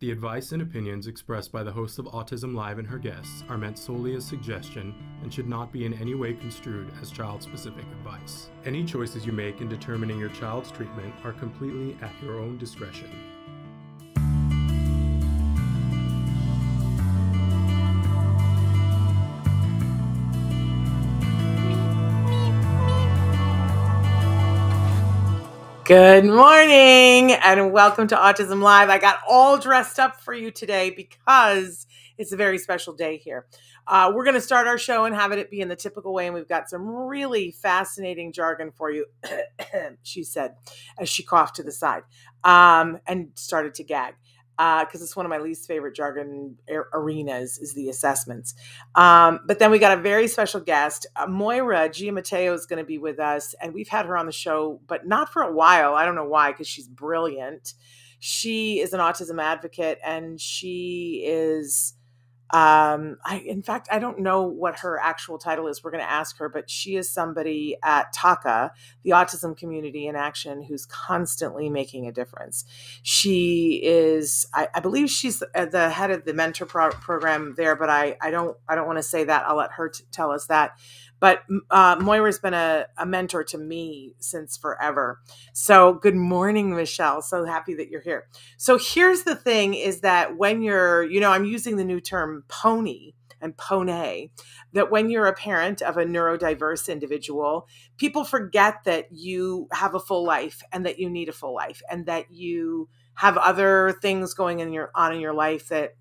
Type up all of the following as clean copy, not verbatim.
The advice and opinions expressed by the host of Autism Live and her guests are meant solely as suggestion and should not be in any way construed as child-specific advice. Any choices you make in determining your child's treatment are completely at your own discretion. Good morning and welcome to Autism Live. I got all dressed up for you today because it's a very special day here. We're going to start our show and have it be in the typical way, and we've got some really fascinating jargon for you, she said as she coughed to the side and started to gag. Because it's one of my least favorite jargon arenas is the assessments. But then we got a very special guest. Moira Giammatteo is going to be with us, and we've had her on the show, but not for a while. I don't know why, because she's brilliant. She is an autism advocate, and she is... in fact, I don't know what her actual title is. We're going to ask her, but she is somebody at TACA, the Autism Community in Action, who's constantly making a difference. She is, I believe she's the head of the mentor program there, but I don't want to say that. I'll let her tell us that. But Moira's been a mentor to me since forever. So good morning, Michelle. So happy that you're here. So here's the thing is that when you're, I'm using the new term pony and pone, that when you're a parent of a neurodiverse individual, people forget that you have a full life and that you need a full life and that you have other things going on in your life that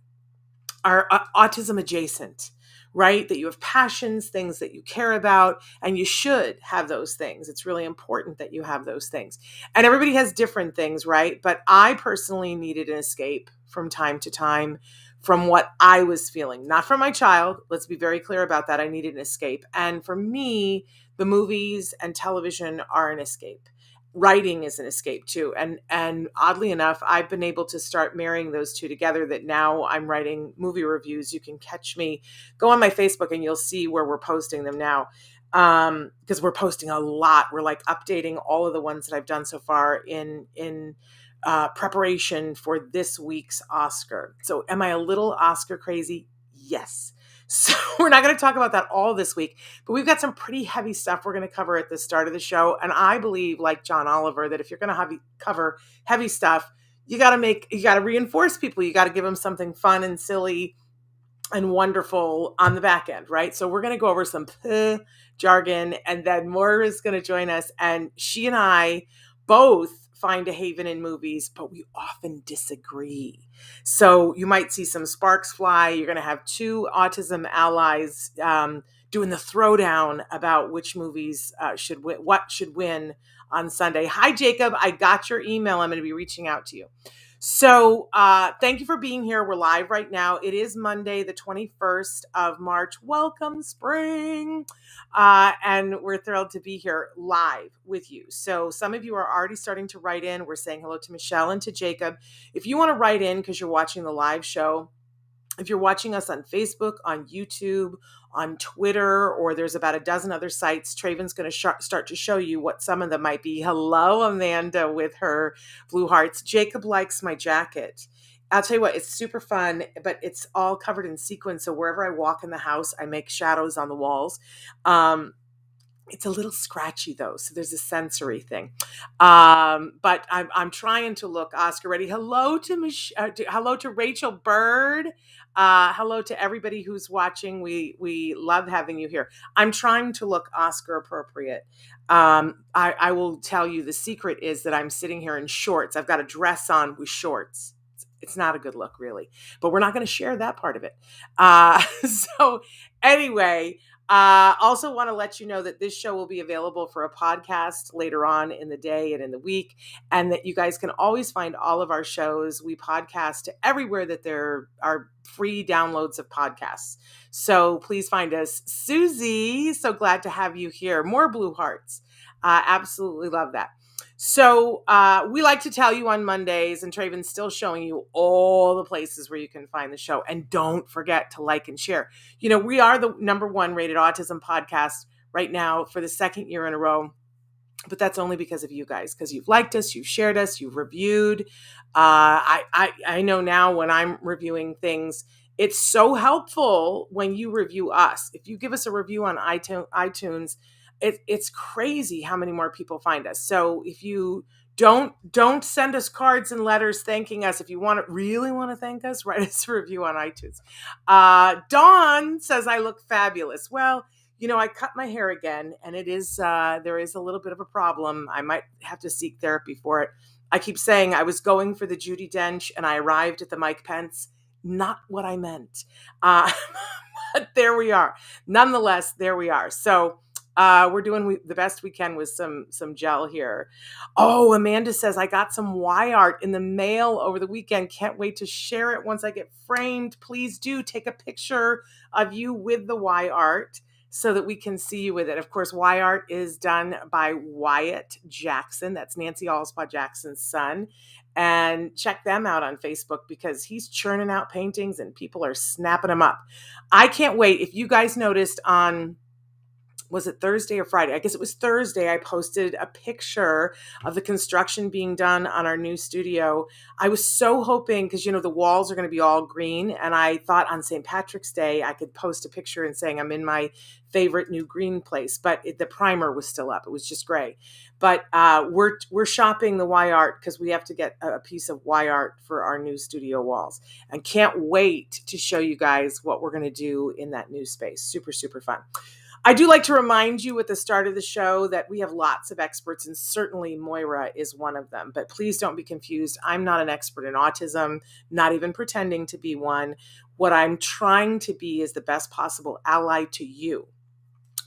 are autism adjacent. Right? That you have passions, things that you care about, and you should have those things. It's really important that you have those things. And everybody has different things, right? But I personally needed an escape from time to time from what I was feeling, not from my child. Let's be very clear about that. I needed an escape. And for me, the movies and television are an escape. Writing is an escape too. And oddly enough, I've been able to start marrying those two together, that now I'm writing movie reviews. You can catch me, go on my Facebook and you'll see where we're posting them now. Because we're posting a lot. We're like updating all of the ones that I've done so far in preparation for this week's Oscar. So am I a little Oscar crazy? Yes. So we're not going to talk about that all this week, but we've got some pretty heavy stuff we're going to cover at the start of the show. And I believe, like John Oliver, that if you're going to cover heavy stuff, you got to reinforce people. You got to give them something fun and silly and wonderful on the back end, right? So we're going to go over some jargon, and then Moira is going to join us. And she and I both find a haven in movies, but we often disagree. So you might see some sparks fly. You're going to have two autism allies doing the throwdown about which movies should win on Sunday. Hi, Jacob. I got your email. I'm going to be reaching out to you. So thank you for being here. We're live right now. It is Monday, the 21st of March. Welcome, spring. And we're thrilled to be here live with you. So some of you are already starting to write in. We're saying hello to Michelle and to Jacob. If you want to write in because you're watching the live show, if you're watching us on Facebook, on YouTube, on Twitter, or there's about a dozen other sites, Traven's going to start to show you what some of them might be. Hello, Amanda, with her blue hearts. Jacob likes my jacket. I'll tell you what, it's super fun, but it's all covered in sequins. So wherever I walk in the house, I make shadows on the walls. It's a little scratchy though, so there's a sensory thing. But I'm trying to look Oscar ready. Hello to Rachel Bird. Hello to everybody who's watching. We love having you here. I'm trying to look Oscar appropriate. I will tell you the secret is that I'm sitting here in shorts. I've got a dress on with shorts. It's not a good look, really, but we're not going to share that part of it. So anyway, also want to let you know that this show will be available for a podcast later on in the day and in the week, and that you guys can always find all of our shows. We podcast everywhere that there are free downloads of podcasts. So please find us. Susie, so glad to have you here. More blue hearts. Absolutely love that. So we like to tell you on Mondays, and Traven's still showing you all the places where you can find the show. And don't forget to like and share. We are the #1 rated autism podcast right now for the second year in a row. But that's only because of you guys, because you've liked us, you've shared us, you've reviewed. I know now when I'm reviewing things, it's so helpful when you review us. If you give us a review on iTunes, it's crazy how many more people find us. So if you don't send us cards and letters thanking us. If you really want to thank us, write us a review on iTunes. Dawn says I look fabulous. Well, I cut my hair again, and it is there is a little bit of a problem. I might have to seek therapy for it. I keep saying I was going for the Judi Dench, and I arrived at the Mike Pence. Not what I meant. But there we are. Nonetheless, there we are. So we're doing the best we can with some gel here. Oh, Amanda says, I got some Y art in the mail over the weekend. Can't wait to share it once I get framed. Please do take a picture of you with the Y art so that we can see you with it. Of course, Y art is done by Wyatt Jackson. That's Nancy Allspaw Jackson's son. And check them out on Facebook because he's churning out paintings and people are snapping them up. I can't wait. If you guys noticed on, was it Thursday or Friday? I guess it was Thursday. I posted a picture of the construction being done on our new studio. I was so hoping, because, the walls are going to be all green. And I thought on St. Patrick's Day, I could post a picture and saying I'm in my favorite new green place. But the primer was still up. It was just gray. But we're shopping the Y art because we have to get a piece of Y art for our new studio walls. And can't wait to show you guys what we're going to do in that new space. Super, super fun. I do like to remind you at the start of the show that we have lots of experts, and certainly Moira is one of them. But please don't be confused. I'm not an expert in autism, not even pretending to be one. What I'm trying to be is the best possible ally to you.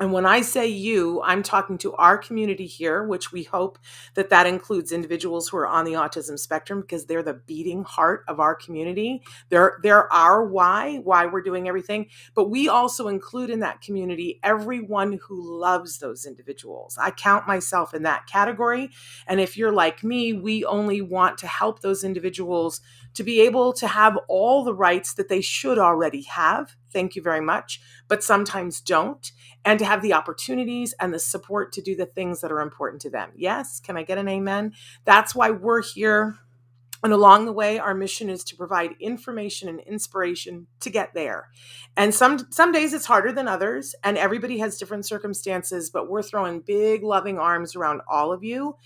And when I say you, I'm talking to our community here, which we hope that includes individuals who are on the autism spectrum, because they're the beating heart of our community. They're our why we're doing everything. But we also include in that community everyone who loves those individuals. I count myself in that category. And if you're like me, we only want to help those individuals to be able to have all the rights that they should already have. Thank you very much. But sometimes don't. And to have the opportunities and the support to do the things that are important to them. Yes? Can I get an amen? That's why we're here. And along the way, our mission is to provide information and inspiration to get there. And some days it's harder than others, and everybody has different circumstances, but we're throwing big, loving arms around all of you,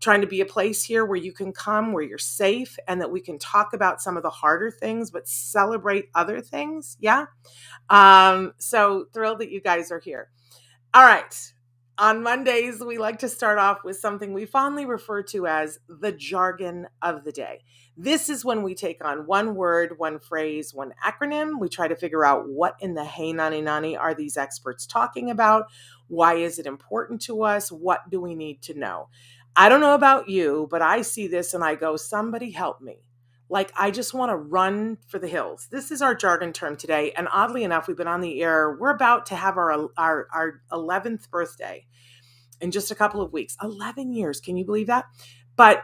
trying to be a place here where you can come, where you're safe, and that we can talk about some of the harder things, but celebrate other things. Yeah? So thrilled that you guys are here. All right. On Mondays, we like to start off with something we fondly refer to as the jargon of the day. This is when we take on one word, one phrase, one acronym. We try to figure out what in the hey nani nani are these experts talking about? Why is it important to us? What do we need to know? I don't know about you, but I see this and I go, somebody help me. Like, I just want to run for the hills. This is our jargon term today. And oddly enough, we've been on the air. We're about to have our 11th birthday in just a couple of weeks. 11 years. Can you believe that? But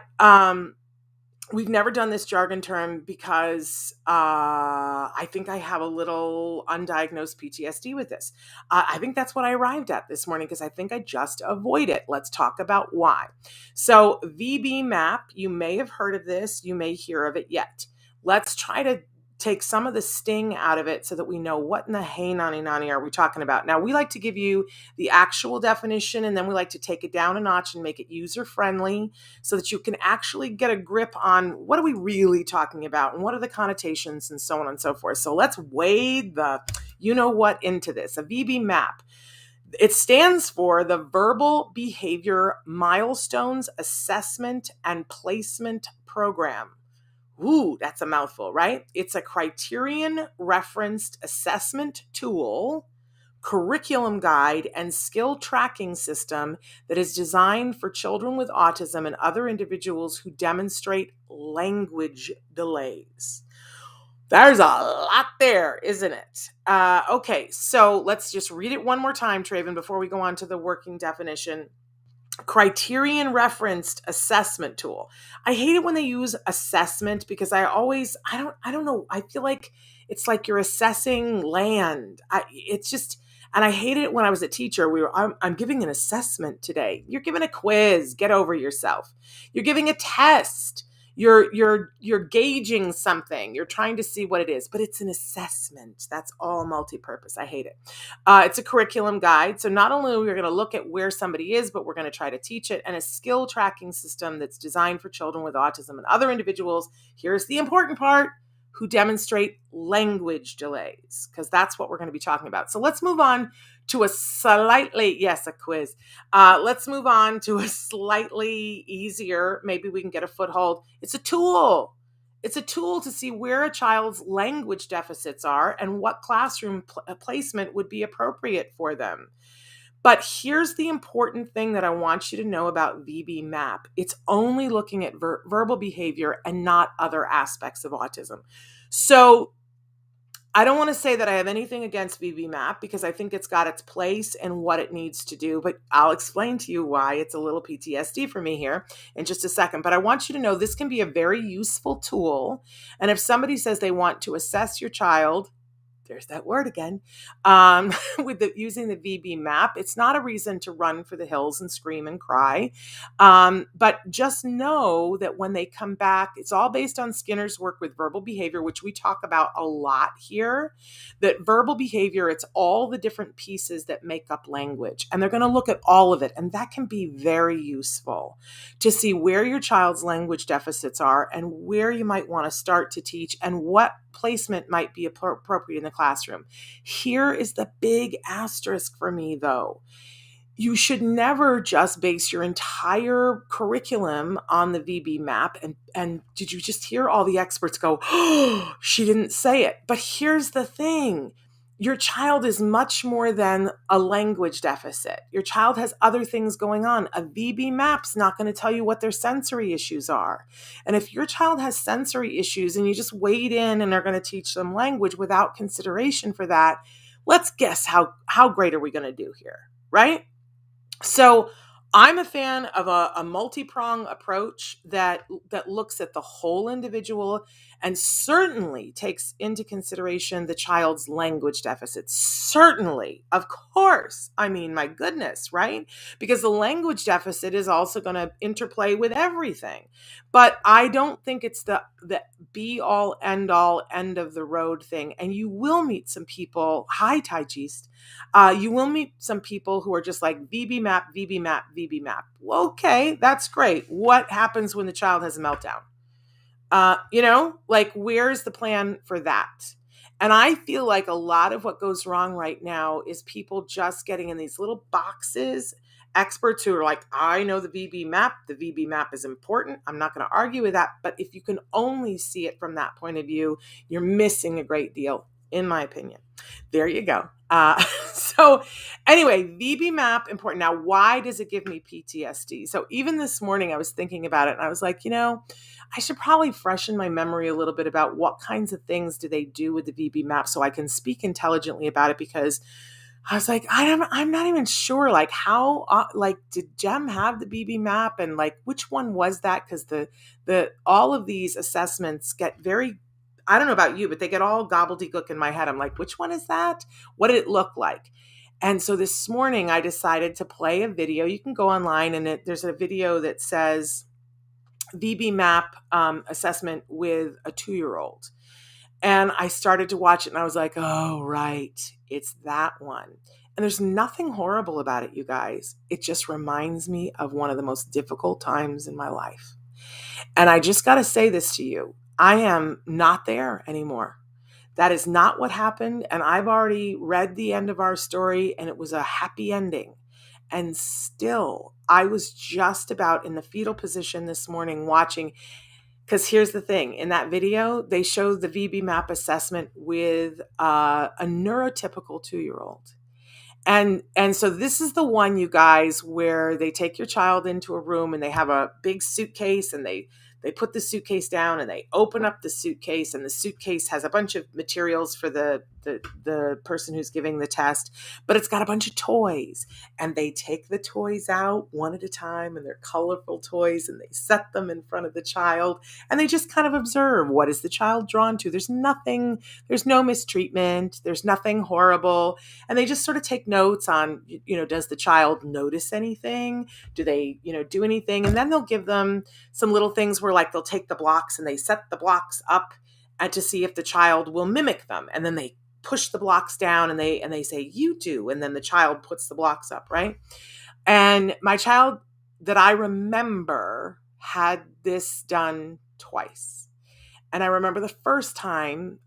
we've never done this jargon term because I think I have a little undiagnosed PTSD with this. I think that's what I arrived at this morning because I think I just avoid it. Let's talk about why. So VB-MAPP, you may have heard of this. You may hear of it yet. Let's try to take some of the sting out of it so that we know what in the hey nani nani are we talking about. Now, we like to give you the actual definition, and then we like to take it down a notch and make it user friendly so that you can actually get a grip on what are we really talking about and what are the connotations and so on and so forth. So let's wade the you-know-what into this. A VB-MAPP. It stands for the Verbal Behavior Milestones Assessment and Placement Program. Ooh, that's a mouthful, right? It's a criterion-referenced assessment tool, curriculum guide, and skill tracking system that is designed for children with autism and other individuals who demonstrate language delays. There's a lot there, isn't it? Okay, so let's just read it one more time, Traven, before we go on to the working definition. Criterion referenced assessment tool. I hate it when they use assessment because I don't know. I feel like it's like you're assessing land. And I hated it when I was a teacher. I'm giving an assessment today. You're giving a quiz. Get over yourself. You're giving a test. You're gauging something. You're trying to see what it is, but it's an assessment. That's all multi-purpose. I hate it. It's a curriculum guide. So not only are we going to look at where somebody is, but we're going to try to teach it, and a skill tracking system that's designed for children with autism and other individuals. Here's the important part: who demonstrate language delays, because that's what we're going to be talking about. So let's move on to a quiz. Let's move on to a slightly easier, maybe we can get a foothold. It's a tool. It's a tool to see where a child's language deficits are and what classroom placement would be appropriate for them. But here's the important thing that I want you to know about VB-MAPP. It's only looking at verbal behavior and not other aspects of autism. So I don't want to say that I have anything against VB-MAPP, because I think it's got its place and what it needs to do, but I'll explain to you why it's a little PTSD for me here in just a second. But I want you to know this can be a very useful tool. And if somebody says they want to assess your child, there's that word again, using the VB-MAPP, it's not a reason to run for the hills and scream and cry. But just know that when they come back, it's all based on Skinner's work with verbal behavior, which we talk about a lot here. That verbal behavior, it's all the different pieces that make up language. And they're going to look at all of it. And that can be very useful to see where your child's language deficits are and where you might want to start to teach and what placement might be appropriate in the classroom. Here is the big asterisk for me, though. You should never just base your entire curriculum on the VB-MAPP. And did you just hear all the experts go, oh, she didn't say it. But here's the thing. Your child is much more than a language deficit. Your child has other things going on. A VB-MAPP's not going to tell you what their sensory issues are. And if your child has sensory issues and you just wade in and are going to teach them language without consideration for that, let's guess how great are we going to do here, right? So I'm a fan of a multi-prong approach that looks at the whole individual and certainly takes into consideration the child's language deficits. Certainly, of course. I mean, my goodness, right? Because the language deficit is also going to interplay with everything. But I don't think it's the be-all, end-all, end of the road thing. And you will meet some people, hi, Tai Geist, you will meet some people who are just like VB-MAPP, VB-MAPP, VB-MAPP. Well, okay, that's great. What happens when the child has a meltdown? Where's the plan for that? And I feel like a lot of what goes wrong right now is people just getting in these little boxes. Experts who are like, I know the VB-MAPP. The VB-MAPP is important. I'm not going to argue with that. But if you can only see it from that point of view, you're missing a great deal, in my opinion. There you go. So anyway, VB-MAPP, important. Now, why does it give me PTSD? So even this morning I was thinking about it and I was like, I should probably freshen my memory a little bit about what kinds of things do they do with the VB-MAPP so I can speak intelligently about it, because I was like, I'm not even sure, like how, did Jem have the VB-MAPP and like, which one was that? Because all of these assessments get very, I don't know about you, but they get all gobbledygook in my head. I'm like, which one is that? What did it look like? And so this morning I decided to play a video. You can go online and there's a video that says VB-MAPP assessment with a 2-year-old. And I started to watch it and I was like, oh, right, it's that one. And there's nothing horrible about it, you guys. It just reminds me of one of the most difficult times in my life. And I just got to say this to you. I am not there anymore. That is not what happened. And I've already read the end of our story and it was a happy ending. And still, I was just about in the fetal position this morning watching, because here's the thing. In that video, they showed the VB-MAPP assessment with a neurotypical 2-year-old. And so this is the one, you guys, where they take your child into a room and they have a big suitcase and they they put the suitcase down and they open up the suitcase, and the suitcase has a bunch of materials for the person who's giving the test, but it's got a bunch of toys, and they take the toys out one at a time, and they're colorful toys, and they set them in front of the child, and they just kind of observe, what is the child drawn to? There's no mistreatment, there's nothing horrible, and they just sort of take notes on, does the child notice anything? Do they, do anything? And then they'll give them some little things where, like, they'll take the blocks and they set the blocks up and to see if the child will mimic them. And then they push the blocks down and they say, you do. And then the child puts the blocks up, right? And my child that I remember had this done twice. And I remember the first time,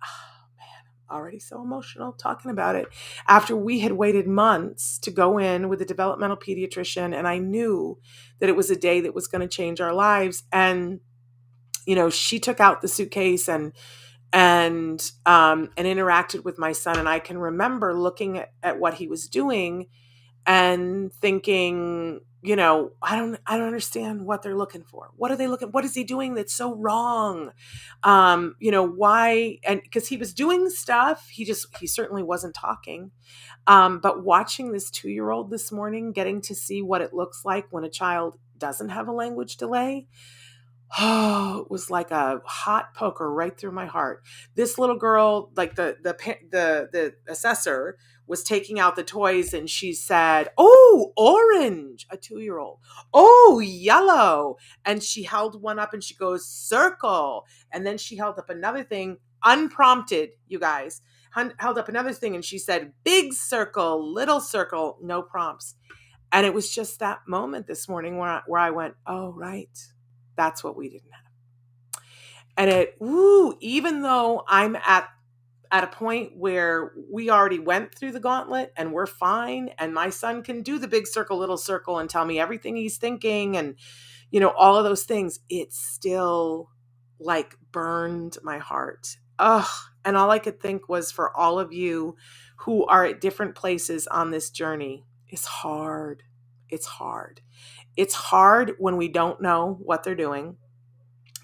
already so emotional talking about it, after we had waited months to go in with a developmental pediatrician, and I knew that it was a day that was going to change our lives. And she took out the suitcase and interacted with my son, and I can remember looking at what he was doing and thinking, I don't understand what they're looking for. What are they looking? What is he doing that's so wrong? Why? And because he was doing stuff, he certainly wasn't talking. But watching this 2-year-old this morning, getting to see what it looks like when a child doesn't have a language delay, it was like a hot poker right through my heart. This little girl, like the assessor, was taking out the toys, and she said, "Oh, orange," a 2-year-old. "Oh, yellow." And she held one up and she goes, "Circle." And then she held up another thing, unprompted, you guys, held up another thing, and she said, "Big circle, little circle," no prompts. And it was just that moment this morning where I went, oh, right. That's what we didn't have. And even though I'm at a point where we already went through the gauntlet and we're fine, and my son can do the big circle, little circle, and tell me everything he's thinking, and, all of those things, it still like burned my heart. Ugh. And all I could think was, for all of you who are at different places on this journey, it's hard. It's hard. It's hard when we don't know what they're doing,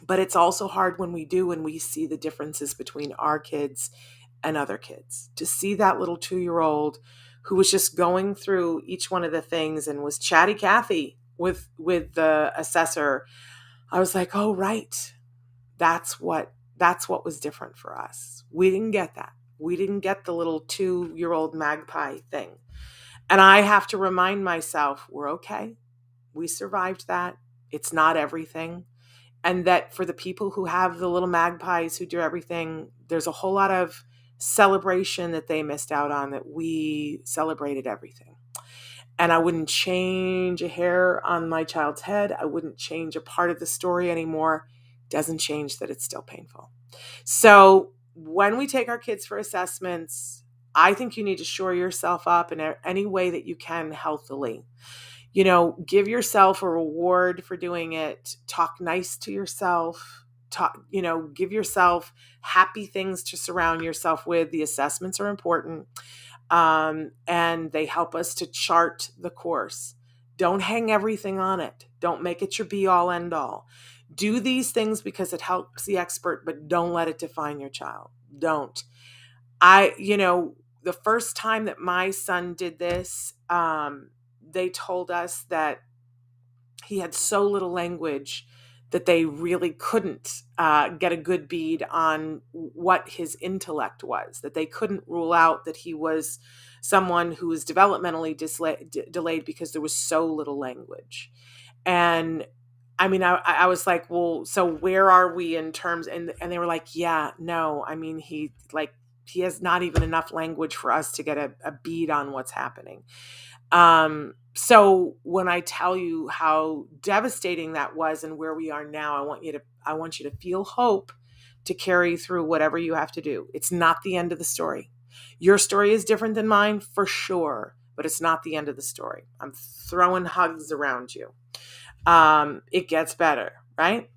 but it's also hard when we do, and we see the differences between our kids and other kids. To see that little 2-year-old who was just going through each one of the things and was chatty Cathy with the assessor, I was like, oh, right. That's what was different for us. We didn't get that. We didn't get the little 2-year-old magpie thing. And I have to remind myself, we're okay. We survived that. It's not everything. And that for the people who have the little magpies who do everything, there's a whole lot of celebration that they missed out on, that we celebrated everything. And I wouldn't change a hair on my child's head. I wouldn't change a part of the story anymore. Doesn't change that it's still painful. So when we take our kids for assessments, I think you need to shore yourself up in any way that you can healthily. Give yourself a reward for doing it. Talk nice to yourself. Give yourself happy things to surround yourself with. The assessments are important. And they help us to chart the course. Don't hang everything on it. Don't make it your be all end all. Do these things because it helps the expert, but don't let it define your child. Don't. The first time that my son did this, they told us that he had so little language that they really couldn't get a good bead on what his intellect was, that they couldn't rule out that he was someone who was developmentally delayed because there was so little language. And I mean, I was like, well, so where are we in terms? And they were like, yeah, no, I mean, he has not even enough language for us to get a bead on what's happening. So when I tell you how devastating that was and where we are now, I want you to feel hope to carry through whatever you have to do. It's not the end of the story. Your story is different than mine for sure, but it's not the end of the story. I'm throwing hugs around you. It gets better, right?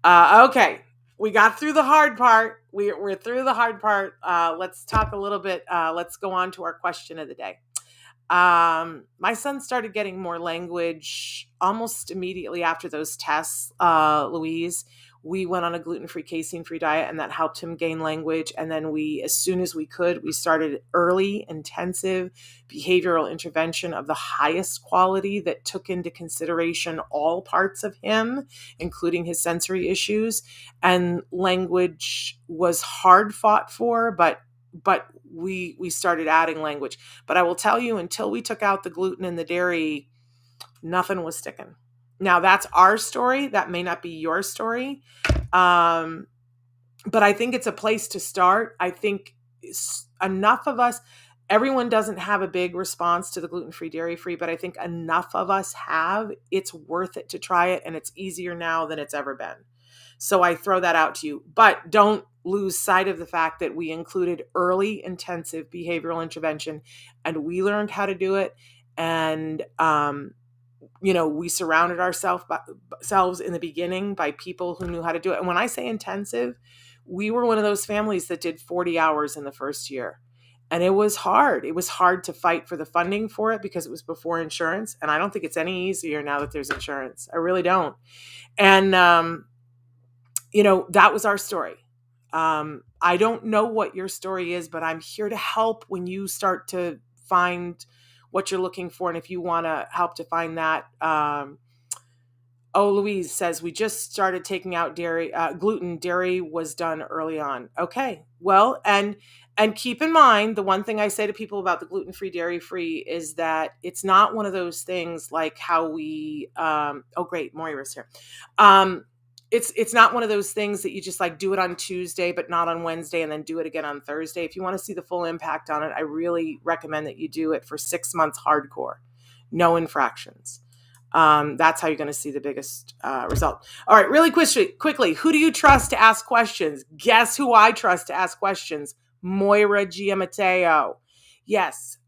Okay. We got through the hard part. We're through the hard part. Let's talk a little bit. Let's go on to our question of the day. My son started getting more language almost immediately after those tests, Louise. we went on a gluten-free, casein-free diet, and that helped him gain language. And then we, as soon as we could, we started early, intensive behavioral intervention of the highest quality that took into consideration all parts of him, including his sensory issues. And language was hard fought for, but we started adding language. But I will tell you, until we took out the gluten and the dairy, nothing was sticking. Now, that's our story. That may not be your story. But I think it's a place to start. I think enough of us, everyone doesn't have a big response to the gluten-free, dairy-free, but I think enough of us have. It's worth it to try it, and it's easier now than it's ever been. So I throw that out to you. But don't lose sight of the fact that we included early, intensive behavioral intervention, and we learned how to do it. And we surrounded ourselves in the beginning by people who knew how to do it. And when I say intensive, we were one of those families that did 40 hours in the first year. And it was hard. It was hard to fight for the funding for it because it was before insurance. And I don't think it's any easier now that there's insurance. I really don't. And, that was our story. I don't know what your story is, but I'm here to help when you start to find what you're looking for. And if you want to help to find that, Louise says, we just started taking out gluten. Dairy was done early on. Okay. Well, and keep in mind, the one thing I say to people about the gluten-free, dairy-free is that it's not one of those things like how we, great, Moira's here. It's not one of those things that you just like do it on Tuesday, but not on Wednesday, and then do it again on Thursday. If you want to see the full impact on it, I really recommend that you do it for 6 months hardcore, no infractions. That's how you're going to see the biggest result. All right, really quickly, who do you trust to ask questions? Guess who I trust to ask questions? Moira Giammatteo. Yes,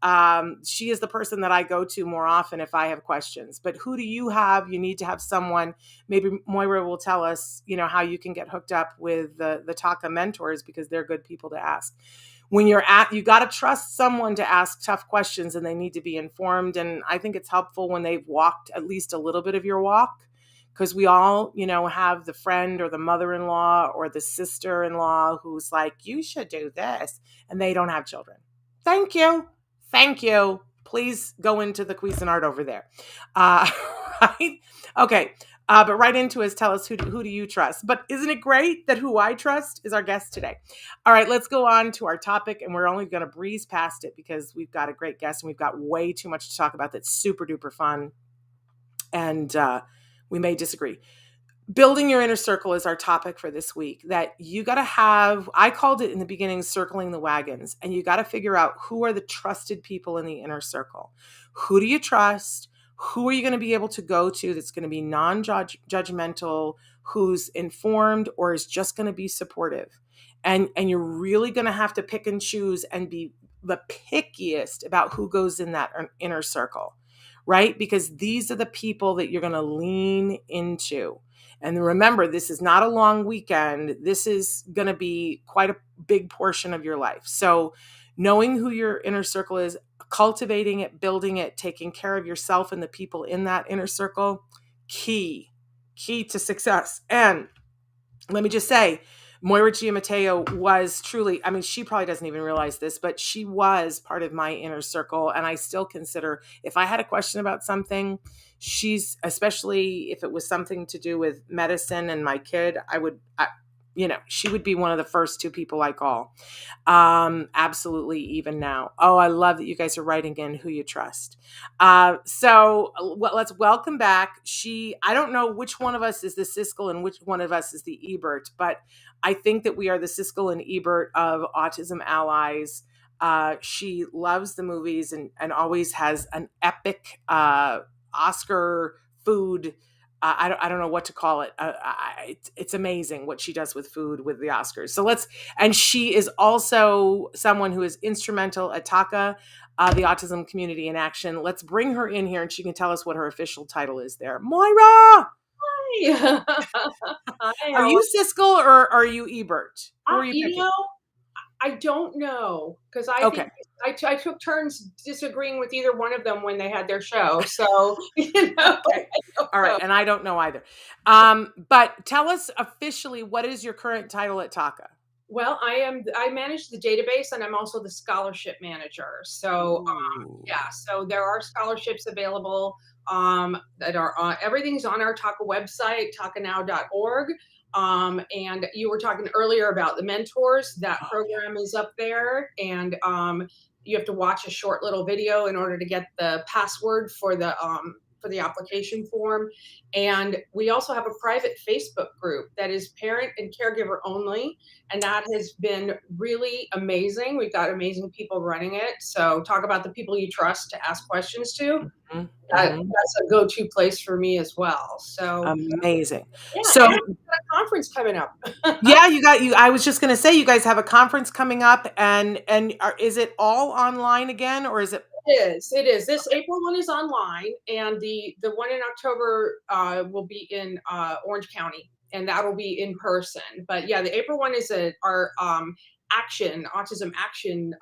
she is the person that I go to more often if I have questions. But who do you have? You need to have someone. Maybe Moira will tell us, how you can get hooked up with the TACA mentors, because they're good people to ask. When you got to trust someone to ask tough questions, and they need to be informed. And I think it's helpful when they've walked at least a little bit of your walk, because we all, have the friend or the mother-in-law or the sister-in-law who's like, you should do this, and they don't have children. Thank you. Please go into the Cuisinart over there. Right? Okay. But right into is tell us who do you trust? But isn't it great that who I trust is our guest today? All right, let's go on to our topic, and we're only going to breeze past it because we've got a great guest and we've got way too much to talk about that's super duper fun. And we may disagree. Building your inner circle is our topic for this week. That you got to have, I called it in the beginning, circling the wagons. And you got to figure out who are the trusted people in the inner circle. Who do you trust? Who are you going to be able to go to that's going to be non-judgmental, who's informed, or is just going to be supportive? And you're really going to have to pick and choose and be the pickiest about who goes in that inner circle, right? Because these are the people that you're going to lean into. And remember, this is not a long weekend. This is going to be quite a big portion of your life. So knowing who your inner circle is, cultivating it, building it, taking care of yourself and the people in that inner circle, key to success. And let me just say, Moira Giammatteo was truly, she probably doesn't even realize this, but she was part of my inner circle. And I still consider, if I had a question about something, she's, especially if it was something to do with medicine and my kid, she would be one of the first two people I call. Absolutely, even now. Oh, I love that you guys are writing in who you trust. So let's welcome back. I don't know which one of us is the Siskel and which one of us is the Ebert, but I think that we are the Siskel and Ebert of Autism Allies. She loves the movies and always has an epic Oscar food. I don't know what to call it. It's amazing what she does with food with the Oscars. And she is also someone who is instrumental at TACA, the Autism Community in Action. Let's bring her in here and she can tell us what her official title is there. Moira! Hi. Are you Siskel or are you Ebert? You know, I don't know, because I Okay. think I took turns disagreeing with either one of them when they had their show. So, you know, Okay. I don't All right. know. And I don't know either. But tell us officially, what is your current title at TACA? Well, I manage the database, and I'm also the scholarship manager. So, Ooh. yeah, so there are scholarships available that are on, everything's on our TACA website, tacanow.org. And you were talking earlier about the mentors. That Oh, program is up there, and you have to watch a short little video in order to get the password for the application form. And we also have a private Facebook group that is parent and caregiver only, and that has been really amazing. We've got amazing people running it. So talk about the people you trust to ask questions to. yeah. Mhm. That's a go-to place for me as well. So Amazing. yeah, So and I've got a conference coming up. yeah, I was just going to say, you guys have a conference coming up, and is it all online again, or is it? It is. This April one is online, and the one in October will be in Orange County, and that'll be in person. But yeah, the April one is our autism action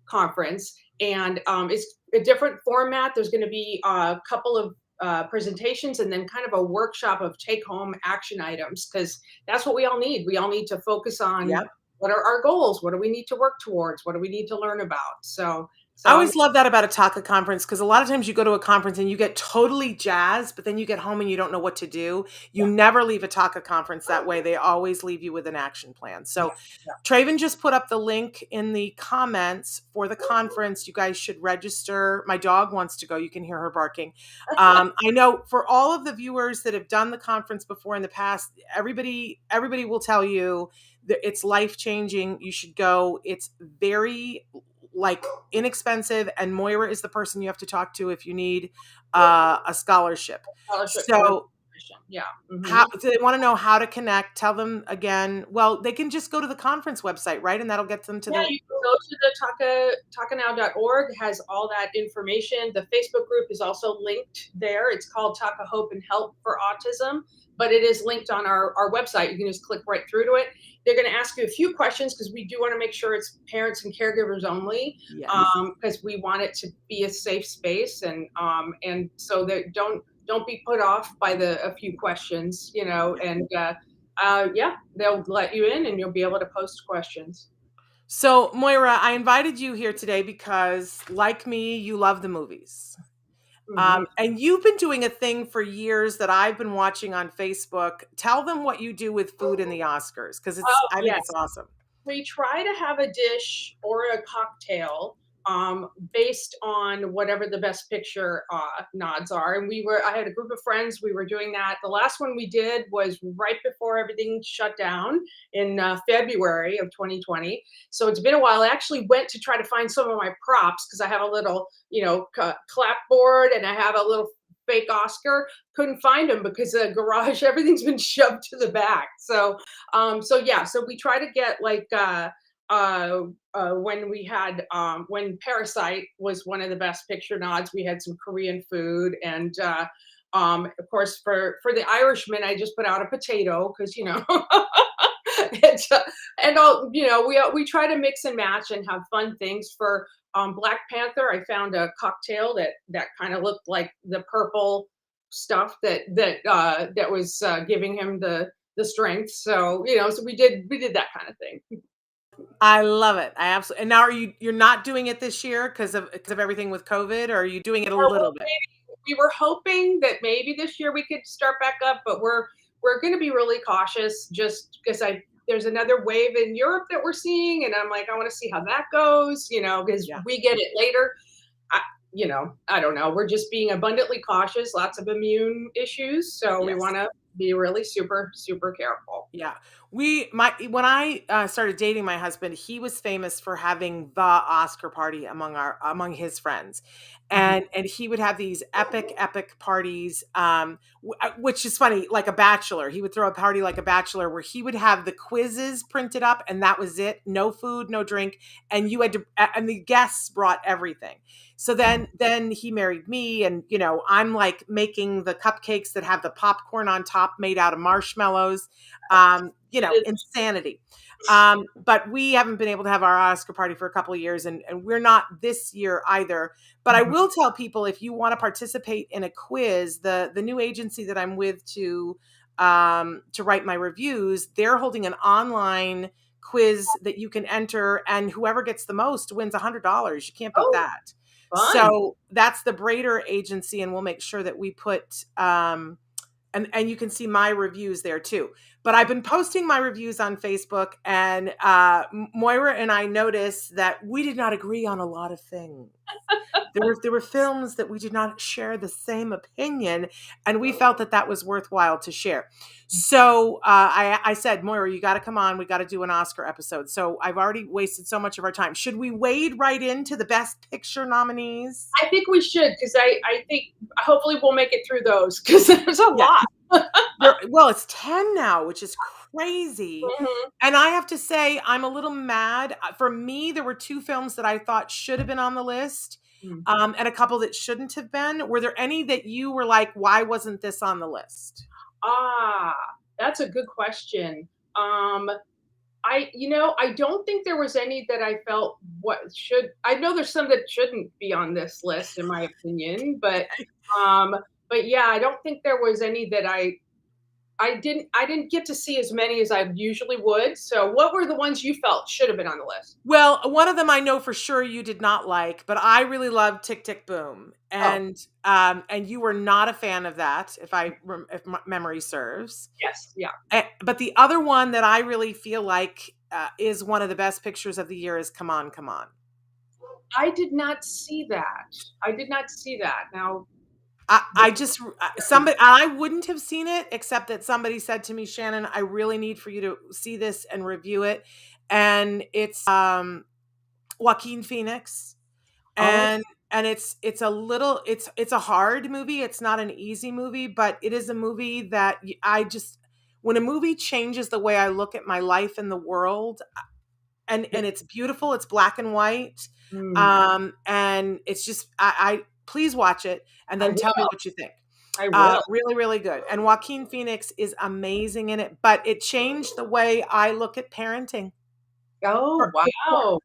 conference, and it's a different format. There's going to be a couple of presentations and then kind of a workshop of take home action items, because that's what we all need. We all need to focus on Yep. what are our goals, what do we need to work towards, what do we need to learn about. I So I'm always love that about a TACA conference, because a lot of times you go to a conference and you get totally jazzed, but then you get home and you don't know what to do. You yeah. never leave a TACA conference that way. They always leave you with an action plan. Yeah, So yeah. Traven just put up the link in the comments for the conference. You guys should register. My dog wants to go. You can hear her barking. I know for all of the viewers that have done the conference before in the past, everybody will tell you that it's life changing. You should go. It's very like inexpensive, and Moira is the person you have to talk to if you need a scholarship. Scholarship for So nutrition. Yeah. how Mhm. do they want to know how to connect? Tell them again. Well, they can just go to the conference website, right? And that'll get them to Yeah, the. you can go to the tacanow.org, has all that information. The Facebook group is also linked there. It's called TACA Hope and Help for Autism, but it is linked on our website. You can just click right through to it. They're going to ask you a few questions, because we do want to make sure it's parents and caregivers only, Yes. because we want it to be a safe space, and so that don't be put off by a few questions, and yeah, they'll let you in and you'll be able to post questions. So, Moira, I invited you here today because, like me, you love the movies. Mhm. And you've been doing a thing for years that I've been watching on Facebook. Tell them what you do with food in the Oscars, because Oh, I think it's yes. awesome. We try to have a dish or a cocktail based on whatever the best picture nods are. And I had a group of friends, we were doing that. The last one we did was right before everything shut down in February of 2020. So it's been a while. I actually went to try to find some of my props, because I have a little, clapboard, and I have a little fake Oscar. Couldn't find them because the garage, everything's been shoved to the back. So yeah, so we try to get like when Parasite was one of the best picture nods, we had some Korean food, and of course for the Irishman, I just put out a potato, because it's, and all we try to mix and match and have fun things. For Black Panther, I found a cocktail that kind of looked like the purple stuff that was giving him the strength. So we did that kind of thing. I love it. I absolutely. And now, you're not doing it this year because of everything with COVID, or are you doing it a little Well, bit? we were hoping that maybe this year we could start back up, but we're going to be really cautious, just because I there's another wave in Europe that we're seeing, and I'm like, I want to see how that goes, because Yeah. we get it later. I, I don't know. We're just being abundantly cautious. Lots of immune issues, so we Yes. want to be really super super careful. Yeah. When I started dating my husband, he was famous for having the Oscar party among his friends. Mhm. And he would have these epic parties, which is funny, like a bachelor. He would throw a party like a bachelor, where he would have the quizzes printed up, and that was it. No food, no drink, and and the guests brought everything. So then he married me, and I'm like making the cupcakes that have the popcorn on top made out of marshmallows. you know, It is. insanity. But we haven't been able to have our Oscar party for a couple of years, and we're not this year either. But I Mhm. will tell people, if you want to participate in a quiz, the new agency that I'm with to write my reviews, they're holding an online quiz that you can enter, and whoever gets the most wins $100. You can't beat Oh, that. fun. So that's the Brader agency, and we'll make sure that we put and you can see my reviews there too. But I've been posting my reviews on Facebook, and Moira and I noticed that we did not agree on a lot of things. There were films that we did not share the same opinion, and we felt that that was worthwhile to share. So I said, Moira, you got to come on. We got to do an Oscar episode. So I've already wasted so much of our time. Should we wade right into the Best Picture nominees? I think we should, because I think hopefully we'll make it through those, because there's a Yeah. lot. Well, it's 10 now, which is crazy. Mhm. And I have to say, I'm a little mad. For me, there were two films that I thought should have been on the list, Mm. and a couple that shouldn't have been. Were there any that you were like, why wasn't this on the list? Ah, that's a good question. I don't think there was any that I felt I know there's some that shouldn't be on this list in my opinion, um, but yeah, I don't think there was any that I didn't get to see as many as I usually would. So what were the ones you felt should have been on the list? Well, one of them I know for sure you did not like, but I really loved Tick Tick Boom, Oh, and you were not a fan of that, if my memory serves. yes, yeah. But the other one that I really feel like is one of the best pictures of the year is Come On, Come On. I did not see that. I did not see that. Now, I just somebody I wouldn't have seen it except that somebody said to me, Shannon, I really need for you to see this and review it. And it's Joaquin Phoenix, oh, and it's a hard movie. It's not an easy movie, but it is a movie that I just, when a movie changes the way I look at my life and the world, and it's beautiful, it's black and white, mm, and it's just I please watch it and I then tell me will. what you think. I will. Really, really good. And Joaquin Phoenix is amazing in it, but it changed the way I look at parenting Oh, for, wow.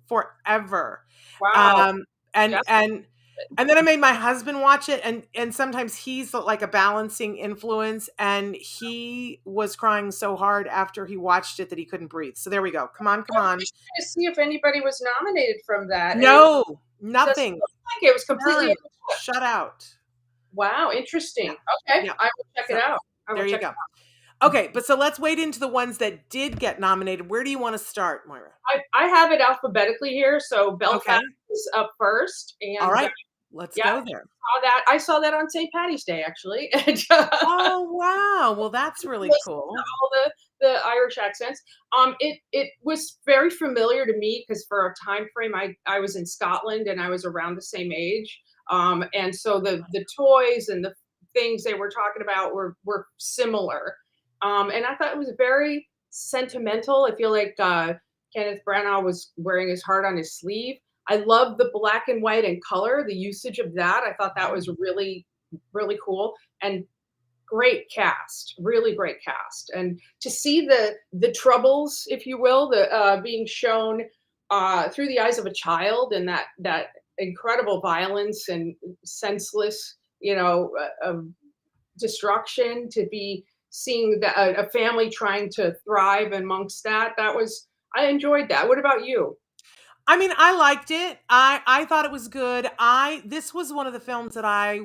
forever. Wow. Um, and That's and and then I made my husband watch it, and sometimes he's like a balancing influence, and he was crying so hard after he watched it that he couldn't breathe. So there we go. Come on, come I on. was trying to see if anybody was nominated from that, and it No, doesn't nothing. look like it was completely None. overlooked. Shut out. Wow, Yeah. interesting. Okay, Yeah. I will check it So out. I will there you check it go. out. Okay, but so let's wade into the ones that did get nominated. Where do you want to start, Moira? I have it alphabetically here, so Okay. Belfast is up first, All and, right. Let's yeah, go there. I saw that on St. Patty's Day, actually, and, Oh, wow. Well, that's really listened to cool. all the Irish accents. It was very familiar to me because for a time frame, I was in Scotland and I was around the same age, and so the toys and the things they were talking about were similar, and I thought it was very sentimental. I feel like Kenneth Branagh was wearing his heart on his sleeve. I love the black and white and color, the usage of that. I thought that was really, really cool. And great cast, really great cast, and to see the troubles, if you will, the being shown through the eyes of a child, and that incredible violence and senseless, destruction, to be seeing a family trying to thrive amongst that was, I enjoyed that. What about you? I mean, I liked it. I thought it was good. This was one of the films that I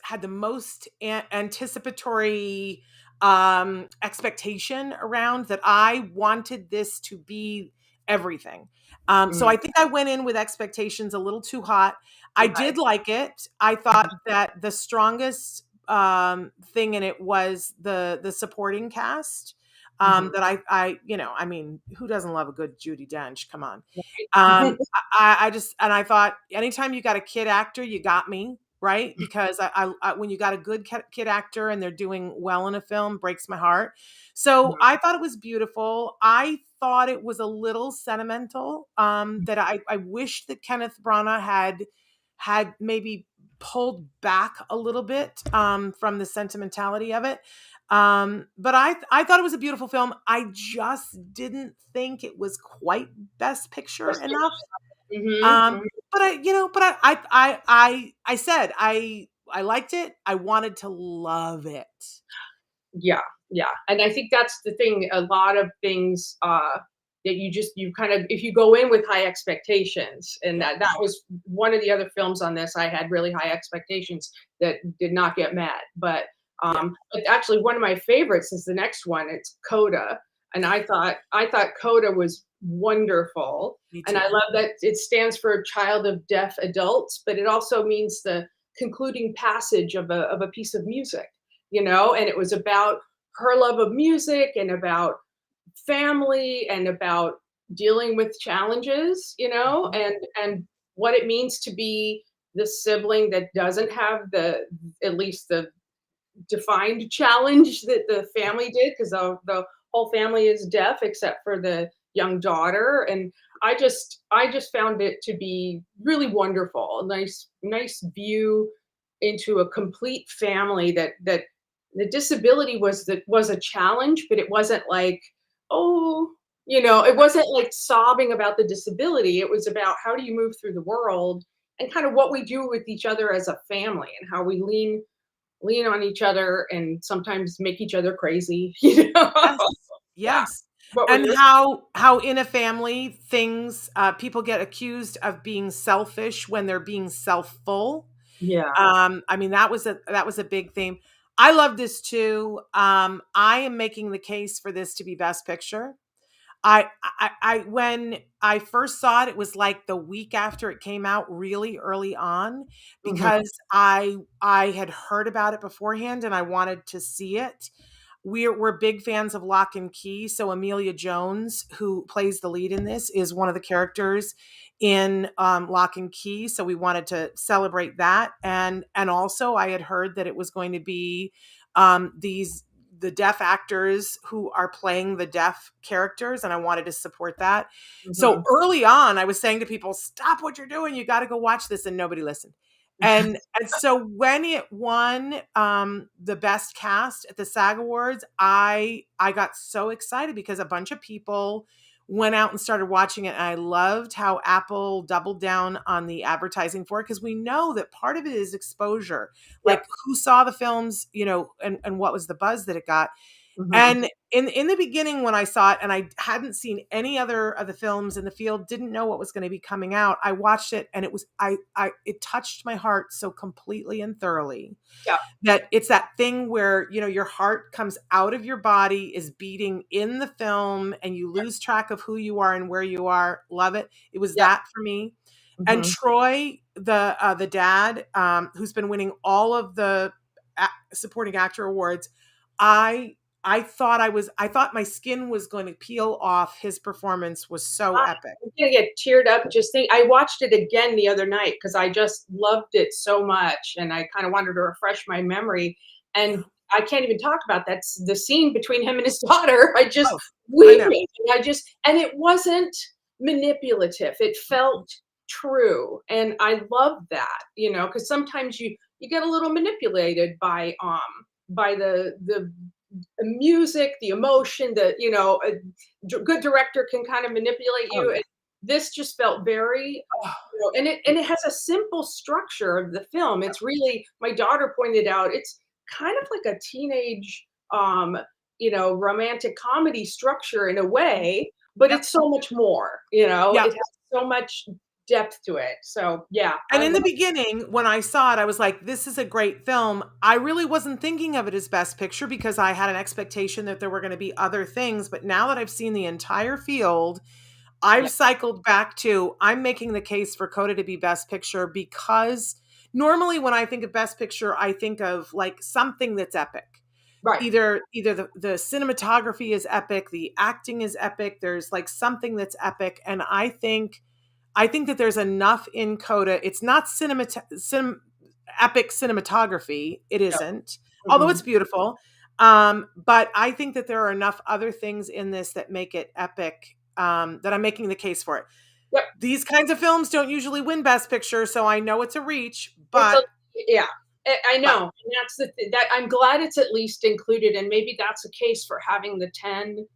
had the most anticipatory expectation around, that I wanted this to be everything. So Mm, I think I went in with expectations a little too hot. I okay. did like it. I thought that the strongest thing in it was the supporting cast. Mhm. That I mean, who doesn't love a good Judi Dench? Come on. Right. I just, and I thought, anytime you got a kid actor, you got me, right? Because when you got a good kid actor and they're doing well in a film, breaks my heart. So I thought it was beautiful. I thought it was a little sentimental. That I wish that Kenneth Branagh had maybe pulled back a little bit from the sentimentality of it. But I thought it was a beautiful film. I just didn't think it was quite Best Picture enough. Mm-hmm. But I said I liked it. I wanted to love it. Yeah, yeah. And I think that's the thing. A lot of things that you kind of, if you go in with high expectations, and that was one of the other films on this. I had really high expectations that did not get met. But actually one of my favorites is the next one. It's CODA. And I thought CODA was wonderful. Me And too. I love that it stands for Child of Deaf Adults, but it also means the concluding passage of a piece of music, and it was about her love of music and about family and about dealing with challenges, and what it means to be the sibling that doesn't have at least the defined challenge that the family did, because the whole family is deaf except for the young daughter. And I just found it to be really wonderful. A nice view into a complete family, that the disability was a challenge, but it wasn't like, oh, it wasn't like sobbing about the disability. It was about how do you move through the world, and kind of what we do with each other as a family, and how we lean on each other and sometimes make each other crazy. Yes. Yeah. Yes. What were And your how in a family things people get accused of being selfish when they're being self-full. Yeah. I mean, that was a big theme. I love this too. I am making the case for this to be Best Picture. When I first saw it, it was like the week after it came out, really early on, Mhm. because I had heard about it beforehand and I wanted to see it. We're big fans of Lock and Key, so Amelia Jones, who plays the lead in this, is one of the characters in Lock and Key. So we wanted to celebrate that, and also I had heard that it was going to be the deaf actors who are playing the deaf characters, and I wanted to support that. So Mhm. early on, I was saying to people, "Stop what you're doing! You got to go watch this," and nobody listened. And so when it won the best cast at the SAG Awards, I got so excited because a bunch of people went out and started watching it. And I loved how Apple doubled down on the advertising for it, because we know that part of it is exposure. Yep. Like, who saw the films, and what was the buzz that it got. Mhm. And in the beginning, when I saw it and I hadn't seen any other of the films in the field, didn't know what was going to be coming out, I watched it and it was it touched my heart so completely and thoroughly, Yeah. that it's that thing where, your heart comes out of your body, is beating in the film, and you lose track of who you are and where you are. Love it. It was Yeah. that for me. And Mhm. Troy, the dad, who's been winning all of the supporting actor awards, I thought my skin was going to peel off. His performance was so epic. I'm gonna get teared up just think I watched it again the other night because I just loved it so much, and I kind of wanted to refresh my memory. And I can't even talk about that. The scene between him and his daughter. I just Oh, I know. weeping. And it wasn't manipulative. It felt true, and I love that. Because sometimes you get a little manipulated by the music, the emotion, a good director can kind of manipulate Oh you. yeah. And this just felt very, and it has a simple structure of the film. It's really, my daughter pointed out, it's kind of like a teenage, romantic comedy structure in a way, but Yep. it's so much more. Yep. It has so much depth to it. So yeah, And I in the love. beginning, when I saw it, I was like, this is a great film. I really wasn't thinking of it as Best Picture because I had an expectation that there were going to be other things. But now that I've seen the entire field, Yeah, I've cycled back to, I'm making the case for CODA to be Best Picture, because normally when I think of Best Picture, I think of like something that's epic. right, Either the cinematography is epic, the acting is epic, there's like something that's epic. And I think that there's enough in CODA. It's not epic cinematography. It yeah, isn't, although mhm, it's beautiful. But I think that there are enough other things in this that make it epic, that I'm making the case for it. yep. These kinds of films don't usually win Best Picture, so I know it's a reach, It's a but yeah. I know, and that's that I'm glad it's at least included, and maybe that's a case for having the 10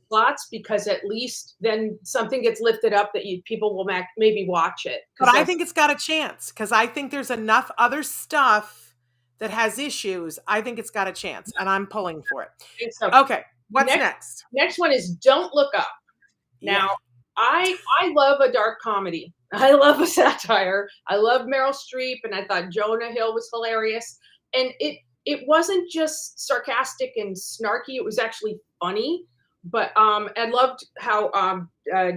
slots, because at least then something gets lifted up that people will maybe watch it. But I think it's got a chance, because I think there's enough other stuff that has issues. I think it's got a chance, and I'm pulling for it. So okay, what's next? Next one is Don't Look Up. Now, I love a dark comedy. I love a satire. I love Meryl Streep, and I thought Jonah Hill was hilarious. And it wasn't just sarcastic and snarky. It was actually funny. But I loved how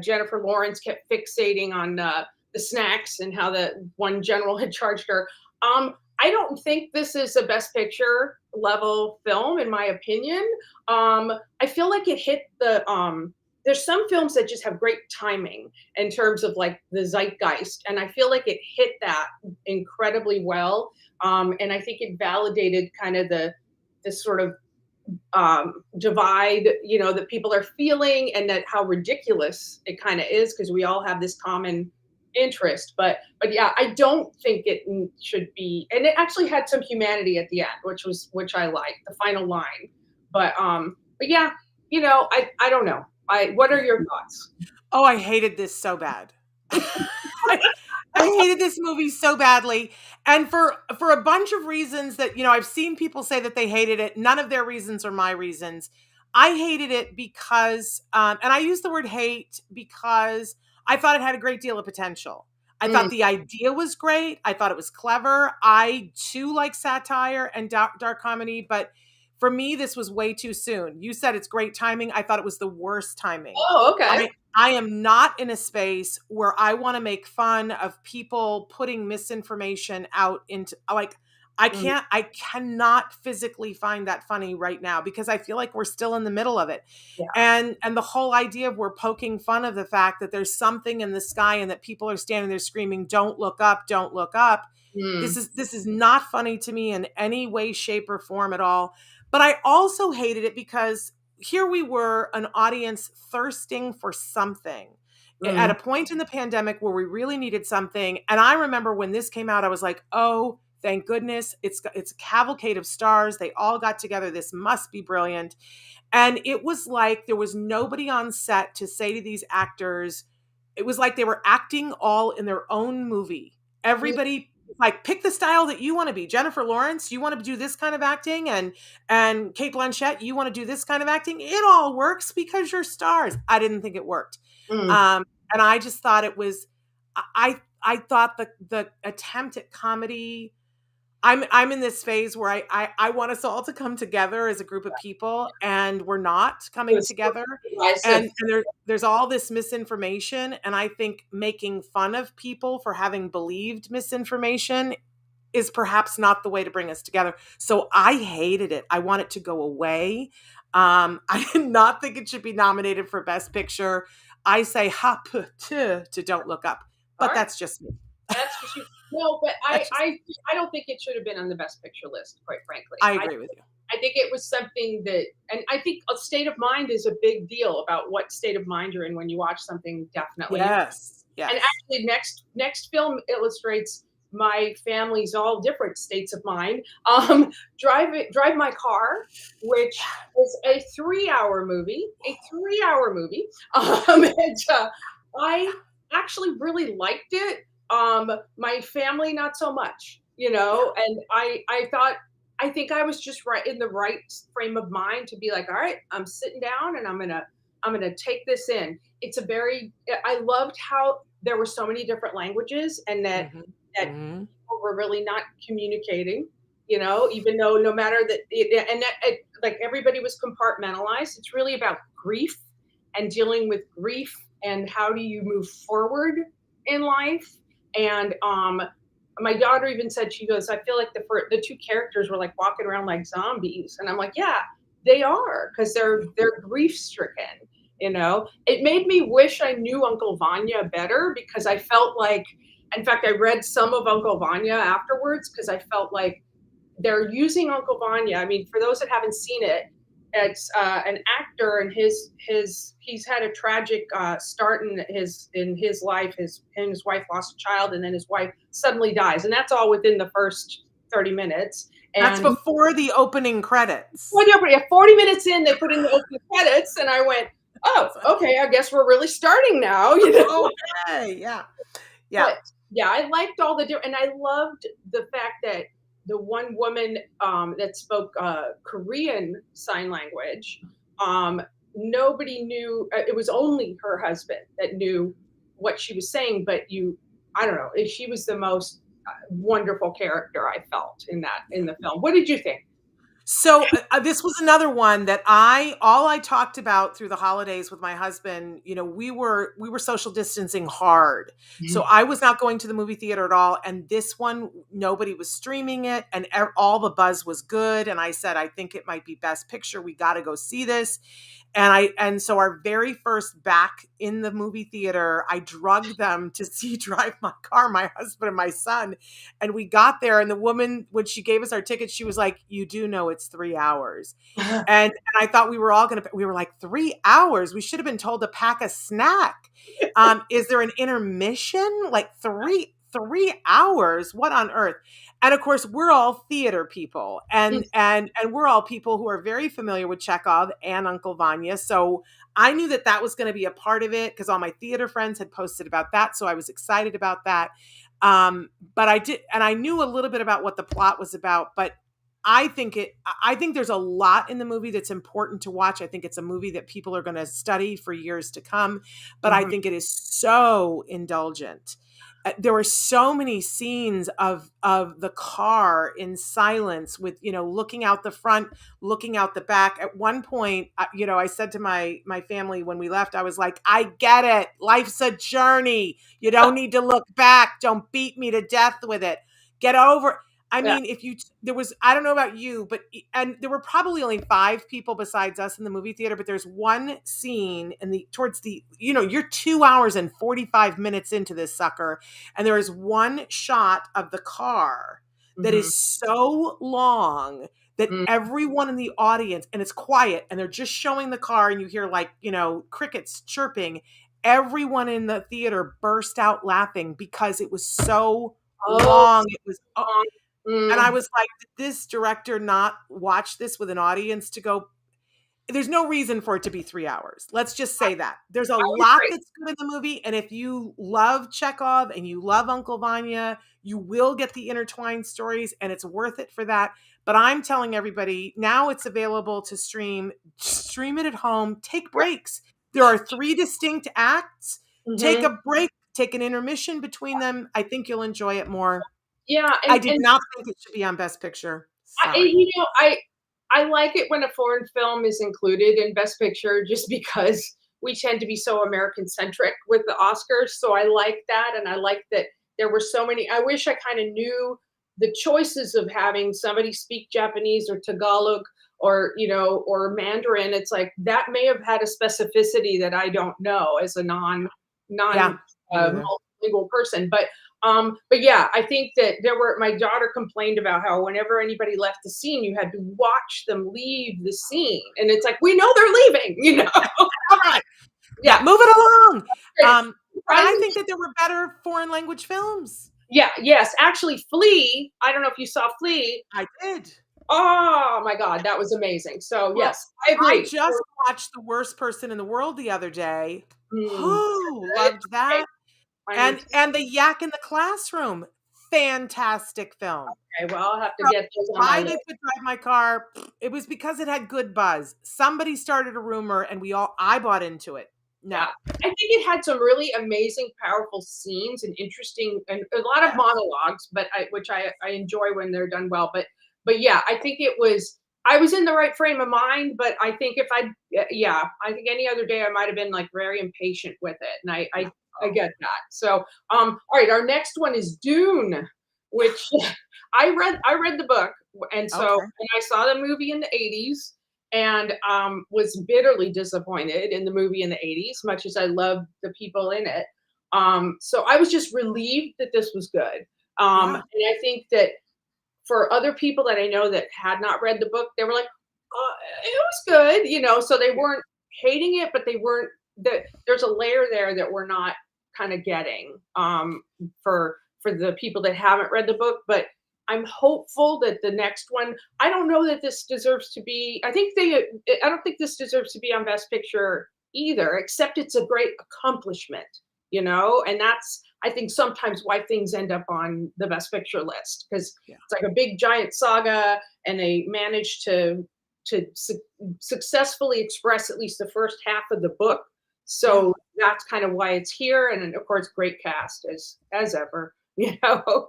Jennifer Lawrence kept fixating on the snacks and how the one general had charged her. I don't think this is a Best Picture level film, in my opinion. I feel like it hit the there's some films that just have great timing in terms of like the zeitgeist, and I feel like it hit that incredibly well. And I think it validated kind of this sort of divide, that people are feeling, and that how ridiculous it kind of is, because we all have this common interest. But yeah, I don't think it should be, and it actually had some humanity at the end, which I liked, the final line. But yeah, I don't know. What are your thoughts? Oh, I hated this so bad. I hated this movie so badly. And for a bunch of reasons that, I've seen people say that they hated it. None of their reasons are my reasons. I hated it because, and I use the word hate because I thought it had a great deal of potential. I thought the idea was great. I thought it was clever. I too like satire and dark comedy, but for me, this was way too soon. You said it's great timing. I thought it was the worst timing. Oh, okay. I am not in a space where I want to make fun of people putting misinformation out into, like, I cannot physically find that funny right now, because I feel like we're still in the middle of it. Yeah. And the whole idea of we're poking fun of the fact that there's something in the sky and that people are standing there screaming, "Don't look up, don't look up." This is not funny to me in any way, shape, or form at all. But I also hated it because here we were, an audience thirsting for something at a point in the pandemic where we really needed something. And I remember when this came out, I was like, oh, thank goodness. It's a cavalcade of stars. They all got together. This must be brilliant. And it was like there was nobody on set to say to these actors, it was like they were acting all in their own movie. Everybody like, pick the style that you want to be. Jennifer Lawrence, you want to do this kind of acting, and Cate Blanchett, you want to do this kind of acting. It all works because you're stars. I didn't think it worked. And I just thought it was, I thought the attempt at comedy, I'm in this phase where I want us all to come together as a group of people, and we're not coming together. And there's all this misinformation. And I think making fun of people for having believed misinformation is perhaps not the way to bring us together. So I hated it. I want it to go away. I did not think it should be nominated for Best Picture. I say to Don't Look Up, but that's just me. That's just you. No, but I don't think it should have been on the Best Picture list, quite frankly. I agree with you. I think it was something that, and I think a state of mind is a big deal about what state of mind you're in when you watch something, definitely. Yes. And actually next film illustrates my family's all different states of mind. Drive My Car, which is a 3-hour movie, and I actually really liked it. My family, not so much, and I think I was just right in the right frame of mind to be like, all right, I'm sitting down and I'm gonna take this in. I loved how there were so many different languages, and that people were really not communicating, even though no matter that, like, everybody was compartmentalized. It's really about grief and dealing with grief and how do you move forward in life. And my daughter even said, she goes, I feel like the two characters were like walking around like zombies. And I'm like, yeah, they are, because they're grief stricken. It made me wish I knew Uncle Vanya better, because I felt like, in fact, I read some of Uncle Vanya afterwards, because I felt like they're using Uncle Vanya. I mean, for those that haven't seen it, it's an actor, and he's had a tragic start in his life. His wife lost a child, and then his wife suddenly dies, and that's all within the first 30 minutes. That's And before the opening credits. well, yeah, 40 minutes in, they put in the opening credits, and I went, oh, okay, I guess we're really starting now, you know? Okay, yeah. Yeah. But yeah, I liked all the different, and I loved the fact that the one woman that spoke Korean sign language, nobody knew. It was only her husband that knew what she was saying. But I don't know. She was the most wonderful character I felt in the film. What did you think? So this was another one that all I talked about through the holidays with my husband. You know, we were social distancing hard, so I was not going to the movie theater at all. And this one, nobody was streaming it, and all the buzz was good. And I said, I think it might be Best Picture. We got to go see this. And so our very first back in the movie theater, I drugged them to see Drive My Car, my husband and my son. And we got there, and the woman, when she gave us our tickets, she was like, you do know it's 3 hours. And I thought we were like, 3 hours? We should have been told to pack a snack. Is there an intermission? Like 3 hours? What on earth? And of course, we're all theater people, and we're all people who are very familiar with Chekhov and Uncle Vanya. So I knew that was going to be a part of it because all my theater friends had posted about that. So I was excited about that. But I knew a little bit about what the plot was about, but I think there's a lot in the movie that's important to watch. I think it's a movie that people are going to study for years to come, but I think it is so indulgent. There were so many scenes of the car in silence with, looking out the front, looking out the back. At one point, I said to my family when we left, I was like, I get it. Life's a journey. You don't need to look back. Don't beat me to death with it. Get over. I mean, I don't know about you, and there were probably only 5 people besides us in the movie theater, but there's one scene you're 2 hours and 45 minutes into this sucker. And there is one shot of the car that is so long that everyone in the audience, and it's quiet, and they're just showing the car, and you hear crickets chirping. Everyone in the theater burst out laughing because it was so long. It was and I was like, did this director not watch this with an audience to go, there's no reason for it to be 3 hours. Let's just say that. There's a lot that's good in the movie. And if you love Chekhov and you love Uncle Vanya, you will get the intertwined stories, and it's worth it for that. But I'm telling everybody, now it's available to stream. Stream it at home. Take breaks. There are 3 distinct acts. Take a break. Take an intermission between them. I think you'll enjoy it more. Yeah, I did not think it should be on Best Picture. I like it when a foreign film is included in Best Picture, just because we tend to be so American-centric with the Oscars. So I like that, and I like that there were so many. I wish I kind of knew the choices of having somebody speak Japanese or Tagalog or Mandarin. It's like that may have had a specificity that I don't know as a non multilingual person, but yeah, I think that my daughter complained about how whenever anybody left the scene, you had to watch them leave the scene. And it's like, we know they're leaving, All right. Yeah, move it along. I think that there were better foreign language films. Yeah, yes. Actually, Flea, I don't know if you saw Flea. I did. Oh my God, that was amazing. So yes, I agree. I just watched The Worst Person in the World the other day. Loved that. And The Yak in the Classroom, fantastic film. Okay, well, I'll have to get those on my list. Why they put Drive My Car? It was because it had good buzz. Somebody started a rumor, and I bought into it. No, I think it had some really amazing, powerful scenes and interesting, and a lot of monologues, but which I enjoy when they're done well. But yeah, I think I was in the right frame of mind, but I think I think any other day I might have been like very impatient with it, and I get that. So, all right, our next one is Dune, which I read the book, and so and I saw the movie in the 80s, and was bitterly disappointed in the movie in the 80s, much as I loved the people in it. So I was just relieved that this was good. And I think that for other people that I know that had not read the book, they were like, it was good, so they weren't hating it, but they weren't there's a layer there that we're not kind of getting for the people that haven't read the book. But I'm hopeful that the next one, I don't know that this deserves to be, I don't think this deserves to be on Best Picture either, except it's a great accomplishment, and that's, I think, sometimes why things end up on the Best Picture list, because it's like a big giant saga, and they managed to successfully express at least the first half of the book. So that's kind of why it's here, and of course, great cast as ever,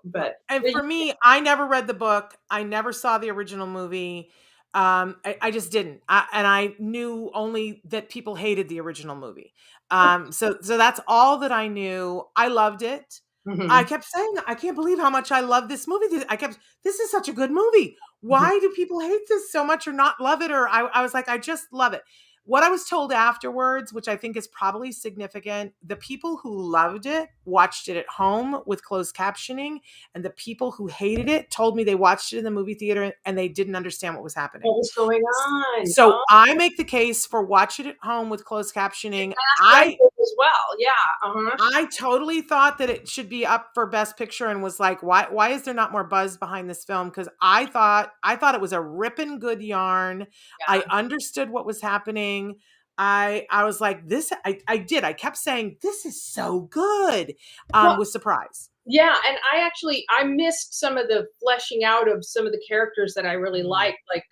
But And for me, I never read the book. I never saw the original movie. I just didn't. And I knew only that people hated the original movie. So that's all that I knew. I loved it. I Mhm. kept saying, I can't believe how much I love this movie. This is such a good movie. Mhm. Why do people hate this so much or not love it? Or I was like, I just love it. What I was told afterwards, which I think is probably significant, the people who loved it watched it at home with closed captioning, and the people who hated it told me they watched it in the movie theater and they didn't understand what was happening. What was going on? So Oh, I make the case for watch it at home with closed captioning. that's what I did as well. Yeah. Uh-huh. I totally thought that it should be up for Best Picture, and was like, why is there not more buzz behind this film? Because I thought it was a ripping good yarn. I Yeah. understood what was happening. I was like, this, I did. I kept saying, this is so good. Well, With surprise. yeah, and I missed some of the fleshing out of some of the characters that I really Mhm. liked, like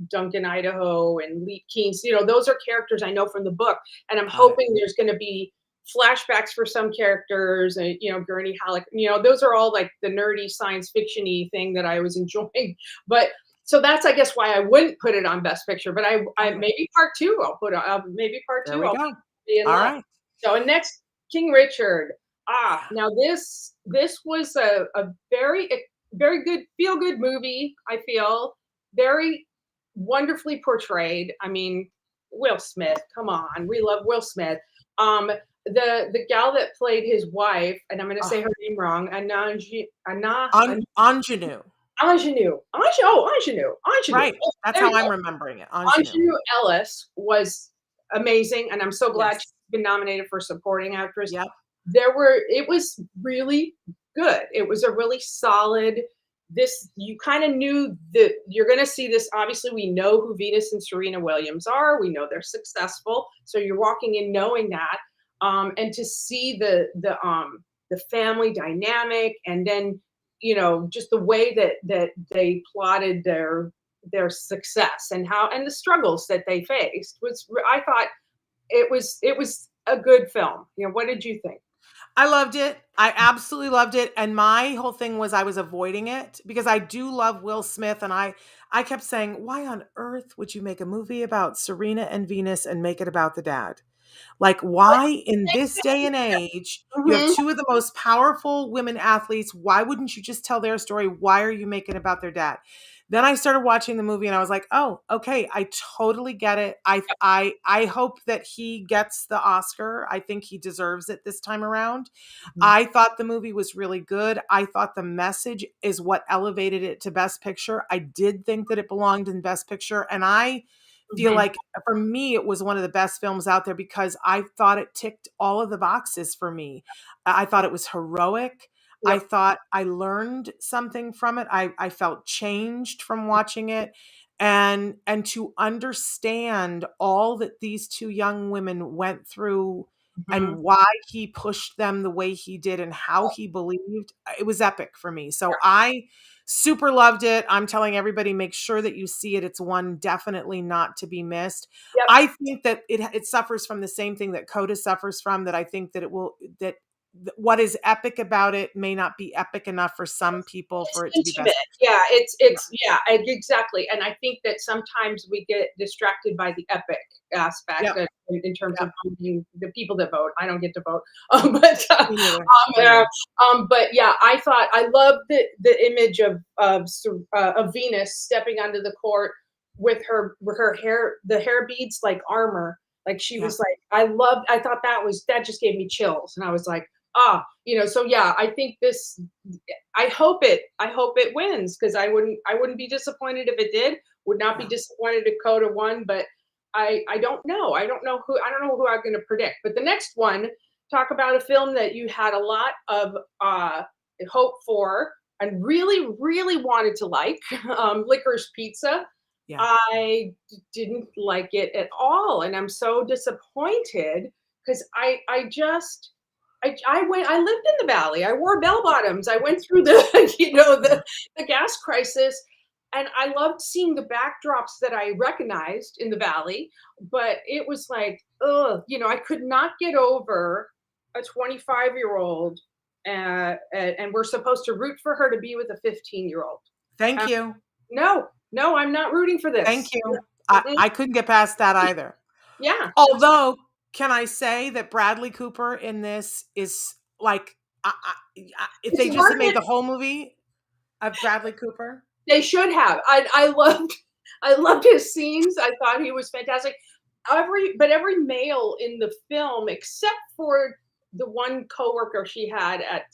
Duncan Idaho and Lee Keynes. Those are characters I know from the book, and I'm Got it. hoping there's going to be flashbacks for some characters, and Gurney Halleck. Those are all like the nerdy science fiction-y thing that I was enjoying. But so that's, I guess, why I wouldn't put it on Best Picture. But I Got it. maybe part two I'll put on. Maybe part There two we I'll go. be in All love. right. So, and next, King Richard. Yeah. Now this was a very good feel good movie. I feel very wonderfully portrayed. I mean, Will Smith. Come on, we love Will Smith. The gal that played his wife, and I'm going to say Oh, her name wrong, Anna ingenue. Ingenue. Right. Oh, That's there how you I'm go. remembering it. Ingenue. Ingenue Ellis was amazing, and I'm so glad Yes. she's been nominated for supporting actress. Yep. It was really good. It was a really solid, you kind of knew that you're going to see this. Obviously, we know who Venus and Serena Williams are. We know they're successful. So you're walking in knowing that. And to see the family dynamic, and then, just the way that they plotted their success, and the struggles that they faced, I thought it was a good film. What did you think? I loved it. I absolutely loved it. And my whole thing was I was avoiding it because I do love Will Smith. And I kept saying, why on earth would you make a movie about Serena and Venus and make it about the dad? Like, why in this day and age, you have Mhm. two of the most powerful women athletes. Why wouldn't you just tell their story? Why are you making it about their dad? Then I started watching the movie and I was like, oh, okay, I totally get it. I hope that he gets the Oscar. I think he deserves it this time around. Mhm. I thought the movie was really good. I thought the message is what elevated it to Best Picture. I did think that it belonged in Best Picture. And I feel Mhm. like for me, it was one of the best films out there because I thought it ticked all of the boxes for me. I thought it was heroic. I Yep. thought I learned something from it. I felt changed from watching it. And to understand all that these two young women went through Mhm. and why he pushed them the way he did and how he believed, it was epic for me. So I super loved it. I'm telling everybody, make sure that you see it. It's one definitely not to be missed. Yep. I think that it suffers from the same thing that CODA suffers from, that I think that what is epic about it may not be epic enough for some people It's for it to be intimate. best. Yeah, Yeah. exactly. And I think that sometimes we get distracted by the epic aspect Yep. in terms Yep. of voting, the people that vote. I don't get to vote, but Me neither. Me uh, neither. but yeah, I love the image of Venus stepping onto the court with her hair, the hair beads like armor. Like she Yeah. was like, I thought that just gave me chills, and I was like, so yeah, I think I hope it wins, because I wouldn't be disappointed if it did. Would not be Yeah. disappointed if Coda won, but I don't know. I don't know who I'm going to predict. But the next one, talk about a film that you had a lot of hope for. and really, really wanted to like Licorice Pizza. Yeah. I didn't like it at all, and I'm so disappointed because I lived in the valley. I wore bell bottoms. I went through the the gas crisis, and I loved seeing the backdrops that I recognized in the valley. But it was like, ugh, I could not get over a 25-year-old, and we're supposed to root for her to be with a 15-year-old. Thank you. No, no, I'm not rooting for this. Thank you. Mm-mm. I couldn't get past that either. Yeah. Although, can I say that Bradley Cooper in this is like, if they It's just worth had made it. the whole movie of Bradley Cooper? They should have. I loved his scenes. I thought he was fantastic. Every male in the film, except for the one coworker she had at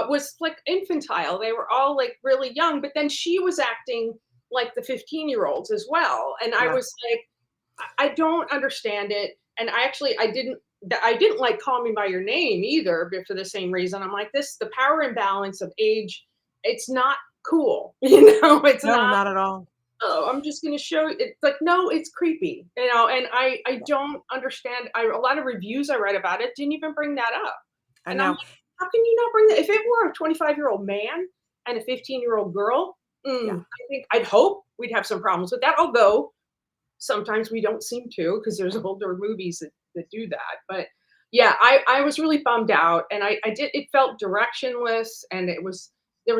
was like infantile. They were all like really young, but then she was acting like the 15-year-olds as well. And I Yeah. was like, I don't understand it. And I didn't like Call Me by Your Name either, but for the same reason. I'm like, the power imbalance of age, it's not cool. It's No, not. not at all. Oh, I'm just going to show it. Like, no, it's creepy, and I don't understand. A lot of reviews I read about it didn't even bring that up. I And I'm know. like, how can you not bring that? If it were a 25-year-old man and a 15-year-old girl, Yeah. I'd hope we'd have some problems with that. Although sometimes we don't seem to, because there's older movies that do that. But yeah, I was really bummed out, and it felt directionless, and there was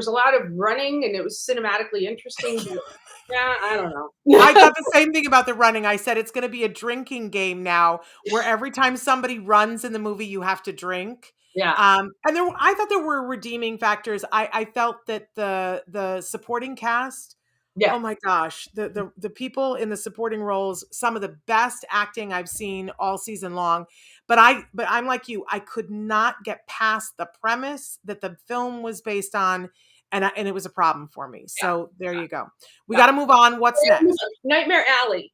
a lot of running, and it was cinematically interesting. But yeah, I don't know. I thought the same thing about the running. I said it's going to be a drinking game now, where every time somebody runs in the movie, you have to drink. Yeah, And I thought there were redeeming factors. I felt that the supporting cast, yeah. oh my gosh, the people in the supporting roles, some of the best acting I've seen all season long. But I'm like you, I could not get past the premise that the film was based on, and it was a problem for me. So there you go. We got to move on. What's next? Nightmare Alley.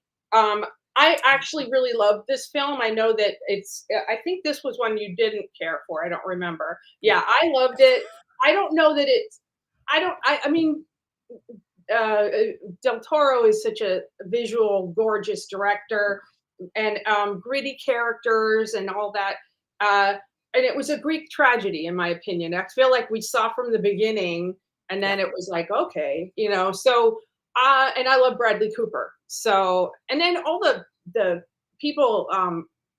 I actually really loved this film. I know that I think this was one you didn't care for. I don't remember. Yeah, I loved it. I don't know that it's, I mean, Del Toro is such a visual, gorgeous director, and gritty characters and all that. And it was a Greek tragedy, in my opinion. I feel like we saw from the beginning, and then it was like, okay, So, and I love Bradley Cooper. So, and then all the people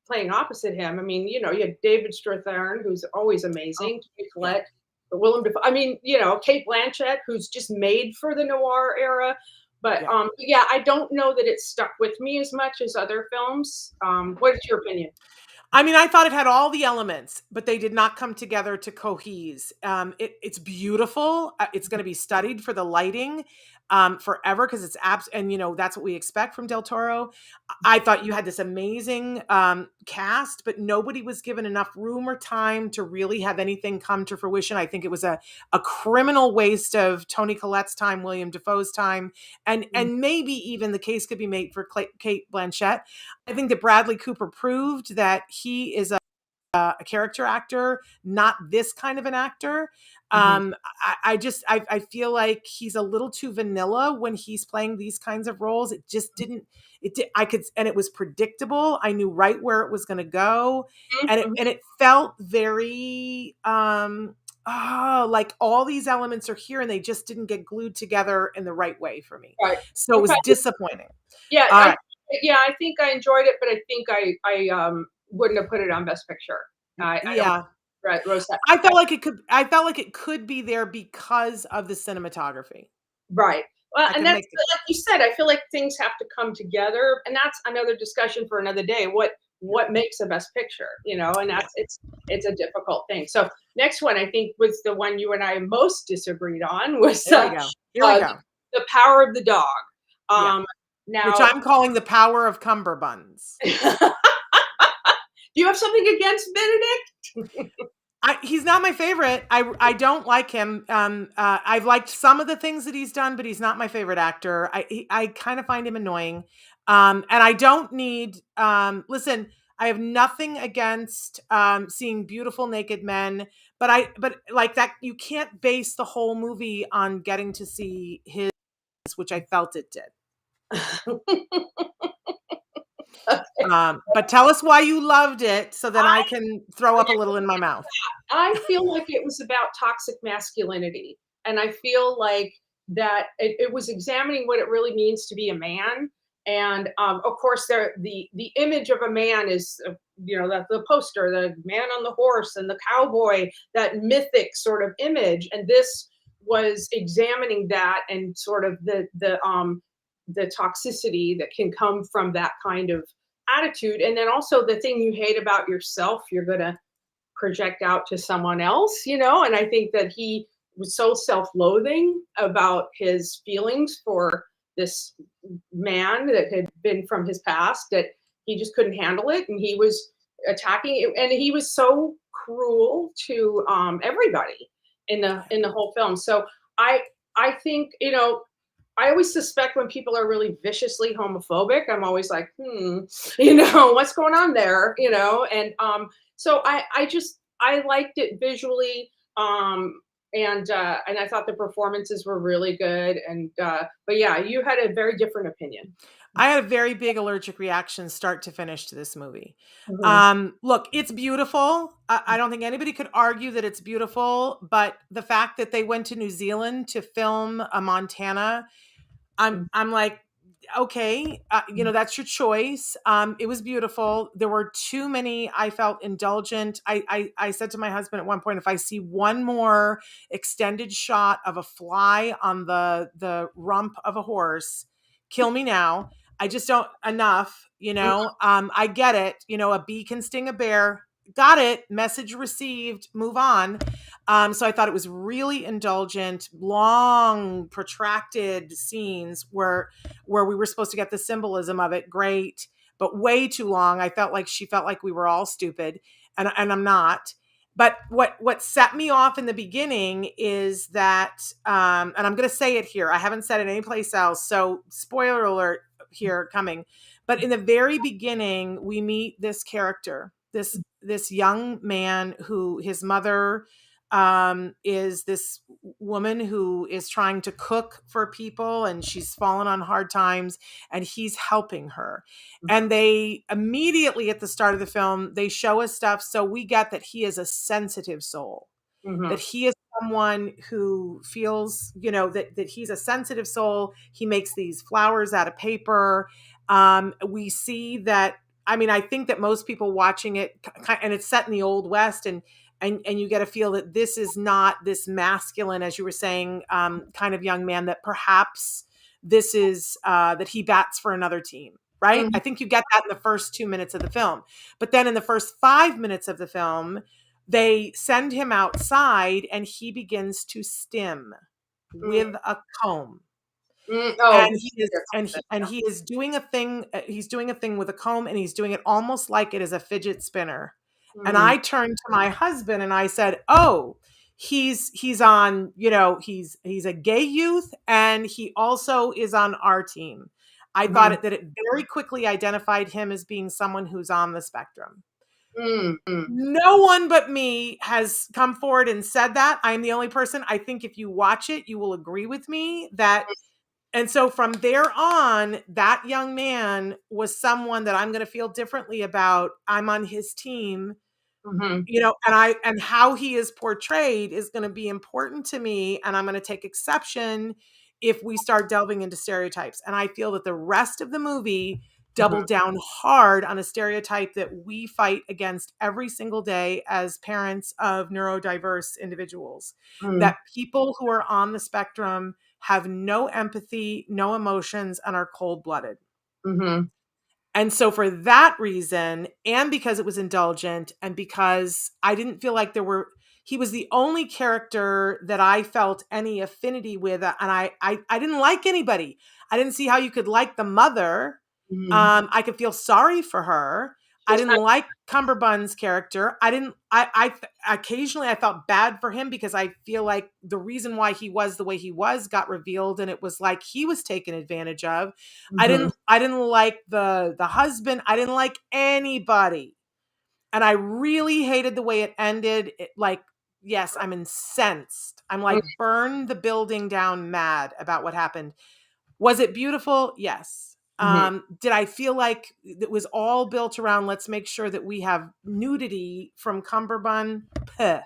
playing opposite him. I mean, you had David Strathairn, who's always amazing. Kate Collette, Willem Dafoe. I mean, Kate Blanchett, who's just made for the noir era. But yeah, I don't know that it stuck with me as much as other films. What is your opinion? I mean, I thought it had all the elements, but they did not come together to cohese. It's beautiful. It's going to be studied for the lighting forever, because it's and that's what we expect from Del Toro. I thought you had this amazing cast, but nobody was given enough room or time to really have anything come to fruition. I think it was a criminal waste of Toni Collette's time, William Dafoe's time, and maybe even the case could be made for Kate Blanchett. I think that Bradley Cooper proved that he is a character actor, not this kind of an actor. I feel like he's a little too vanilla when he's playing these kinds of roles. It just didn't, and it was predictable. I knew right where it was going to go. And it felt very, like all these elements are here and they just didn't get glued together in the right way for me. Right. So it was disappointing. Yeah. I think I enjoyed it, but I think I wouldn't have put it on Best Picture. Right, Rose. I felt like it could be there because of the cinematography. Right. Well, and that's like you said, I feel like things have to come together, and that's another discussion for another day. What makes a Best Picture, and that's it's a difficult thing. So next one, I think, was the one you and I most disagreed on, was Here we go. The Power of the Dog. Now, which I'm calling The Power of Cumberbuns. Do you have something against Benedict? He's not my favorite. I don't like him. I've liked some of the things that he's done, but he's not my favorite actor. I kind of find him annoying. And I don't need, listen, I have nothing against seeing beautiful naked men, but like that, you can't base the whole movie on getting to see his, which I felt it did. But tell us why you loved it so then I can throw up a little in my mouth. I feel like it was about toxic masculinity. And I feel like that it was examining what it really means to be a man. And of course, the image of a man is, the poster, the man on the horse and the cowboy, that mythic sort of image. And this was examining that and sort of the toxicity that can come from that kind of attitude. And then also the thing you hate about yourself, you're going to project out to someone else, and I think that he was so self-loathing about his feelings for this man that had been from his past that he just couldn't handle it, and he was attacking it, and he was so cruel to everybody in the whole film. So I think, I always suspect when people are really viciously homophobic, I'm always like, what's going on there, and so I liked it visually, and I thought the performances were really good, and but yeah, you had a very different opinion. I had a very big allergic reaction start to finish to this movie. Mhm. Look, it's beautiful. I don't think anybody could argue that it's beautiful, but the fact that they went to New Zealand to film a Montana, I'm like, okay, that's your choice. It was beautiful. There were too many, I felt indulgent. I said to my husband at one point, if I see one more extended shot of a fly on the rump of a horse, kill me now. I just don't enough, I get it. A bee can sting a bear. Got it. Message received. Move on. So I thought it was really indulgent, long, protracted scenes where we were supposed to get the symbolism of it. Great, but way too long. I felt like she felt like we were all stupid, and I'm not. But what set me off in the beginning is that, and I'm going to say it here. I haven't said it anyplace else, so spoiler alert here coming. But in the very beginning, we meet this character, this young man who his mother is this woman who is trying to cook for people, and she's fallen on hard times, and he's helping her. And they immediately at the start of the film, they show us stuff. So we get that he is a sensitive soul, that Mhm. he is someone who feels, that he's a sensitive soul. He makes these flowers out of paper. We see that, I think that most people watching it, and it's set in the Old West, and you get a feel that this is not this masculine, as you were saying, kind of young man, that perhaps this is that he bats for another team, right? Mhm. I think you get that in the first 2 minutes of the film. But then in the first 5 minutes of the film, they send him outside and he begins to stim with a comb. Oh, And he is doing a thing. He's doing a thing with a comb, and he's doing it almost like it is a fidget spinner. And mm, I turned to my husband and I said, "Oh, he's on. He's a gay youth, and he also is on our team." I thought mhm, that it very quickly identified him as being someone who's on the spectrum. mm. No one but me has come forward and said that. I'm the only person. I think if you watch it, you will agree with me that. And so from there on, that young man was someone that I'm going to feel differently about. I'm on his team, Mhm, and how he is portrayed is going to be important to me. And I'm going to take exception if we start delving into stereotypes. And I feel that the rest of the movie mhm, doubled down hard on a stereotype that we fight against every single day as parents of neurodiverse individuals, mm, that people who are on the spectrum have no empathy, no emotions, and are cold-blooded. mhm, And so for that reason, and because it was indulgent, and because I didn't feel like he was the only character that I felt any affinity with. And I didn't like anybody. I didn't see how you could like the mother. mhm, I could feel sorry for her. I didn't like Cumberbund's character. I occasionally I felt bad for him because I feel like the reason why he was the way he was got revealed, and it was like he was taken advantage of. I didn't like the husband. I didn't like anybody. And I really hated the way it ended. Yes, I'm incensed. I'm like, burn the building down mad about what happened. Was it beautiful? Yes. Did I feel like it was all built around, let's make sure that we have nudity from Cumberbund? Puh.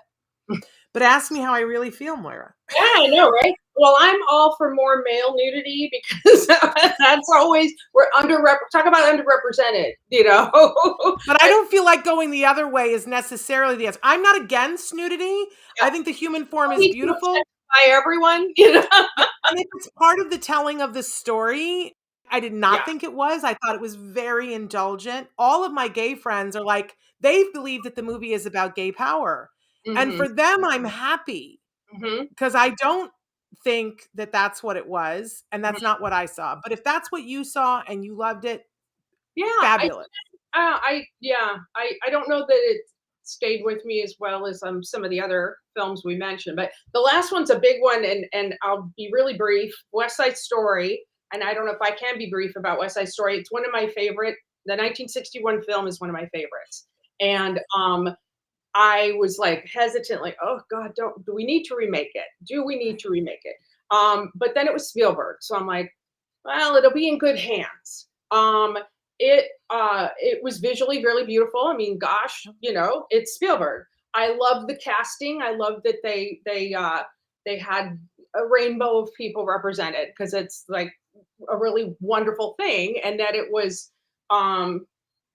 But ask me how I really feel, Moira. Yeah, I know, right? Well, I'm all for more male nudity because that's always, talk about underrepresented, you know. But I don't feel like going the other way is necessarily the answer. I'm not against nudity. Yeah. I think the human form is beautiful. By everyone, you know. And if it's part of the telling of the story, I did not think it was. I thought it was very indulgent. All of my gay friends are like, they believe that the movie is about gay power. And for them, I'm happy because I don't think that that's what it was. And that's not what I saw. But if that's what you saw and you loved it, fabulous. I don't know that it stayed with me as well as some of the other films we mentioned, but the last one's a big one, and I'll be really brief. West Side Story, and I don't know if I can be brief about West Side Story. It's one of my favorite. The 1961 film is one of my favorites, and I was like hesitant, like, oh God, do we need to remake it? Do we need to remake it? But then it was Spielberg, so I'm like, well, it'll be in good hands. It was visually really beautiful. I mean, gosh, you know, it's Spielberg. I love the casting. I love that they had a rainbow of people represented, because it's like a really wonderful thing. And that it was,